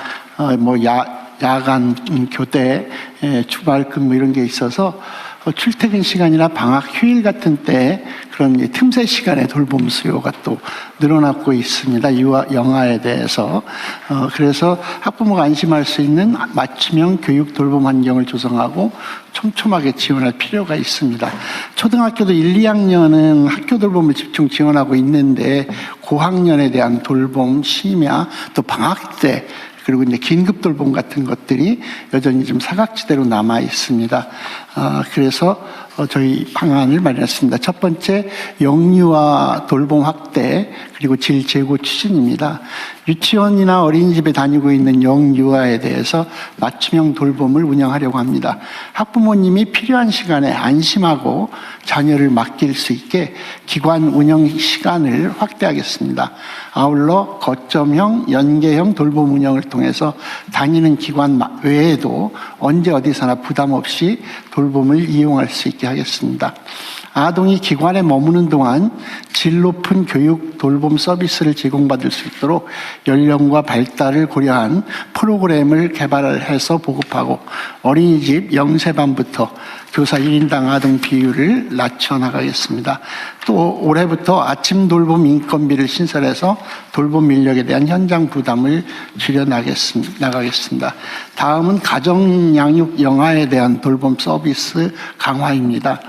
야간 교대, 주말 근무 이런 게 있어서 출퇴근 시간이나 방학 휴일 같은 때 그런 틈새 시간에 돌봄 수요가 또 늘어나고 있습니다. 영아에 대해서. 그래서 학부모가 안심할 수 있는 맞춤형 교육 돌봄 환경을 조성하고 촘촘하게 지원할 필요가 있습니다. 초등학교도 1, 2학년은 학교 돌봄을 집중 지원하고 있는데 고학년에 대한 돌봄, 심야, 또 방학 때 그리고 이제 긴급 돌봄 같은 것들이 여전히 좀 사각지대로 남아 있습니다. 그래서 저희 방안을 마련했습니다. 첫 번째, 영유아 돌봄 확대 그리고 질 제고 추진입니다. 유치원이나 어린이집에 다니고 있는 영유아에 대해서 맞춤형 돌봄을 운영하려고 합니다. 학부모님이 필요한 시간에 안심하고 자녀를 맡길 수 있게 기관 운영 시간을 확대하겠습니다. 아울러 거점형, 연계형 돌봄 운영을 통해서 다니는 기관 외에도 언제 어디서나 부담 없이 돌봄을 이용할 수 있게 하겠습니다. 아동이 기관에 머무는 동안 질 높은 교육 돌봄 서비스를 제공받을 수 있도록 연령과 발달을 고려한 프로그램을 개발해서 보급하고 어린이집 0세반부터 교사 1인당 아동 비율을 낮춰 나가겠습니다. 또 올해부터 아침 돌봄 인건비를 신설해서 돌봄 인력에 대한 현장 부담을 줄여 나가겠습니다. 다음은 가정 양육 영아에 대한 돌봄 서비스 강화입니다.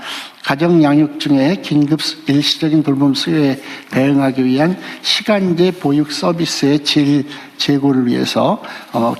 가정 양육 중에 긴급 일시적인 돌봄 수요에 대응하기 위한 시간제 보육 서비스의 질 제고를 위해서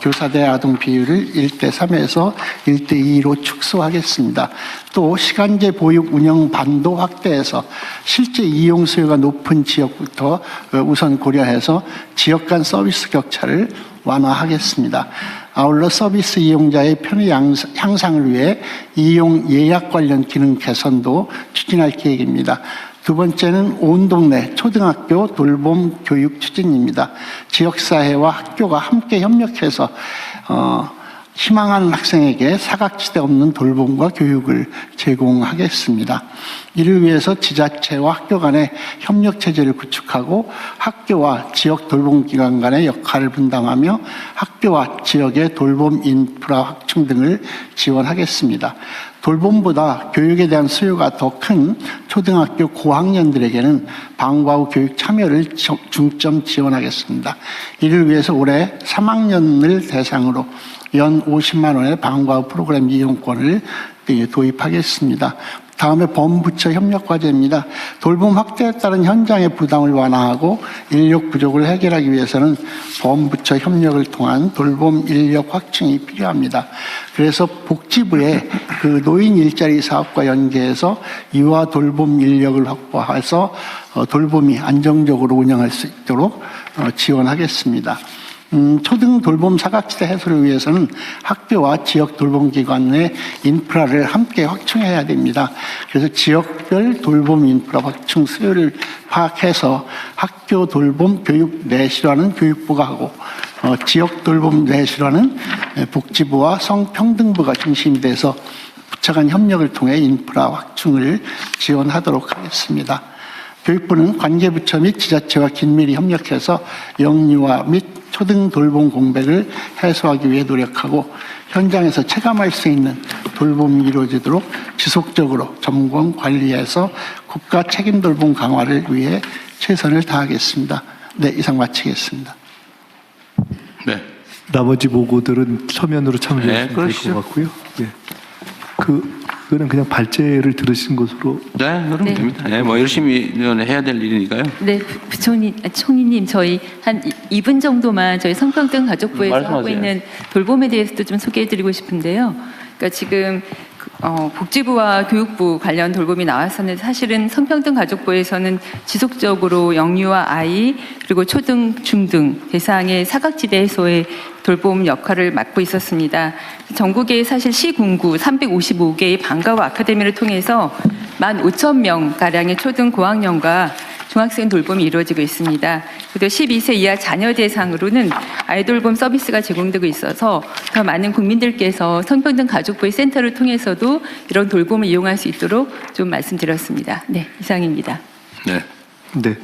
교사대 아동 비율을 1:3에서 1:2로 축소하겠습니다. 또 시간제 보육 운영 반도 확대해서 실제 이용 수요가 높은 지역부터 우선 고려해서 지역 간 서비스 격차를 완화하겠습니다. 아울러 서비스 이용자의 편의 향상을 위해 이용 예약 관련 기능 개선도 추진할 계획입니다. 두 번째는 온 동네 초등학교 돌봄 교육 추진입니다. 지역사회와 학교가 함께 협력해서 희망하는 학생에게 사각지대 없는 돌봄과 교육을 제공하겠습니다. 이를 위해서 지자체와 학교 간의 협력 체제를 구축하고 학교와 지역 돌봄기관 간의 역할을 분담하며 학교와 지역의 돌봄 인프라 확충 등을 지원하겠습니다. 돌봄보다 교육에 대한 수요가 더 큰 초등학교 고학년들에게는 방과 후 교육 참여를 중점 지원하겠습니다. 이를 위해서 올해 3학년을 대상으로 연 50만 원의 방과 후 프로그램 이용권을 도입하겠습니다. 다음에 범부처 협력 과제입니다. 돌봄 확대에 따른 현장의 부담을 완화하고 인력 부족을 해결하기 위해서는 범부처 협력을 통한 돌봄 인력 확충이 필요합니다. 그래서 복지부에 그 노인 일자리 사업과 연계해서 유아 돌봄 인력을 확보해서 돌봄이 안정적으로 운영할 수 있도록 지원하겠습니다. 초등 돌봄 사각지대 해소를 위해서는 학교와 지역 돌봄기관의 인프라를 함께 확충해야 됩니다. 그래서 지역별 돌봄 인프라 확충 수요를 파악해서 학교 돌봄 교육 내실화는 교육부가 하고 지역 돌봄 내실화는 복지부와 성평등부가 중심이 돼서 부처 간 협력을 통해 인프라 확충을 지원하도록 하겠습니다. 교육부는 관계부처 및 지자체와 긴밀히 협력해서 영유아 및 초등 돌봄 공백을 해소하기 위해 노력하고 현장에서 체감할 수 있는 돌봄이 이루어지도록 지속적으로 점검 관리해서 국가 책임 돌봄 강화를 위해 최선을 다하겠습니다. 네, 이상 마치겠습니다. 네. 나머지 보고들은 서면으로 참조하시면 될 것 같고요. 네. 그거는 그냥 발제를 들으신 것으로. 네, 그럼 네. 됩니다. 네, 뭐 열심히 해야 될 일이니까요. 네, 총리님 저희 한 2분 정도만 저희 성평등 가족부에서 하고 말씀하세요. 있는 돌봄에 대해서도 좀 소개해드리고 싶은데요. 그러니까 지금 복지부와 교육부 관련 돌봄이 나왔었는데 사실은 성평등 가족부에서는 지속적으로 영유아 아이 그리고 초등, 중등 대상의 사각지대 해소의 돌봄 역할을 맡고 있었습니다. 전국에 사실 시군구 355개의 방과후 아카데미를 통해서 15,000명 가량의 초등 고학년과 중학생 돌봄이 이루어지고 있습니다. 그리고 12세 이하 자녀 대상으로는 아이돌봄 서비스가 제공되고 있어서 더 많은 국민들께서 성평등 가족부의 센터를 통해서도 이런 돌봄을 이용할 수 있도록 좀 말씀드렸습니다. 네, 이상입니다. 네. 네,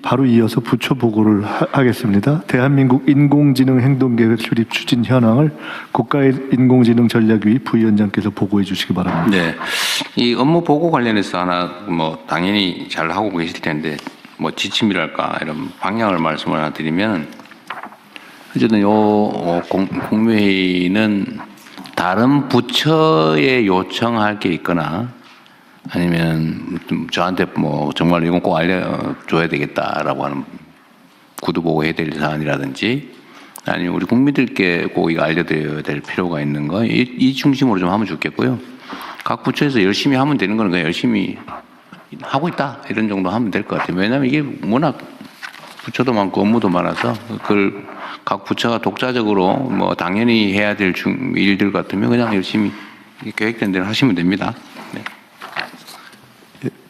바로 이어서 부처 보고를 하겠습니다. 대한민국 인공지능 행동계획 수립 추진 현황을 국가인공지능전략위 부위원장께서 보고해 주시기 바랍니다. 네, 이 업무 보고 관련해서 하나 뭐 당연히 잘 하고 계실 텐데 뭐 지침이랄까 이런 방향을 말씀을 하나 드리면 어쨌든 요 국무회의는 다른 부처에 요청할 게 있거나 아니면 좀 저한테 뭐 정말 이건 꼭 알려줘야 되겠다라고 하는 구두 보고해야 될 사안이라든지 아니면 우리 국민들께 꼭 이거 알려드려야 될 필요가 있는 거 이 중심으로 좀 하면 좋겠고요. 각 부처에서 열심히 하면 되는 거는 그냥 열심히 하고 있다 이런 정도 하면 될 것 같아요. 왜냐하면 이게 워낙 부처도 많고 업무도 많아서 그걸 각 부처가 독자적으로 뭐 당연히 해야 될 일들 같으면 그냥 열심히 계획된 대로 하시면 됩니다. 네.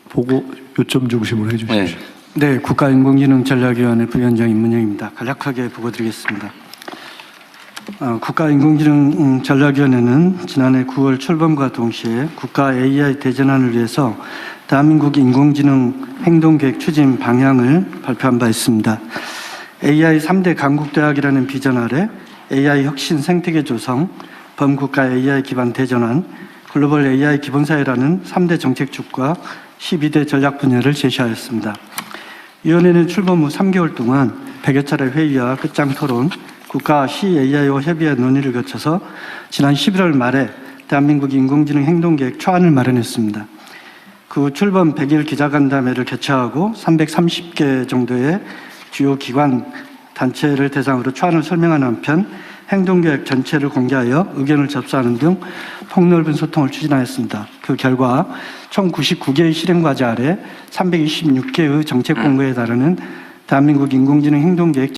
보고 요점 중심으로 해주십시오. 네, 국가인공지능전략위원회 부위원장 임문영입니다. 간략하게 보고드리겠습니다. 국가인공지능전략위원회는 지난해 9월 출범과 동시에 국가 AI 대전환을 위해서 대한민국 인공지능 행동계획 추진 방향을 발표한 바 있습니다. AI 3대 강국대학이라는 비전 아래 AI 혁신 생태계 조성, 범국가 AI 기반 대전환, 글로벌 AI 기본사회라는 3대 정책축과 12대 전략 분야를 제시하였습니다. 위원회는 출범 후 3개월 동안 100여 차례 회의와 끝장 토론, 국가 CAI와 협의와 논의를 거쳐서 지난 11월 말에 대한민국 인공지능 행동계획 초안을 마련했습니다. 그 후 출범 100일 기자간담회를 개최하고 330개 정도의 주요 기관, 단체를 대상으로 초안을 설명하는 한편 행동계획 전체를 공개하여 의견을 접수하는 등 폭넓은 소통을 추진하였습니다. 그 결과 총 99개의 실행과제 아래 326개의 정책 공고에 달하는 대한민국 인공지능 행동계획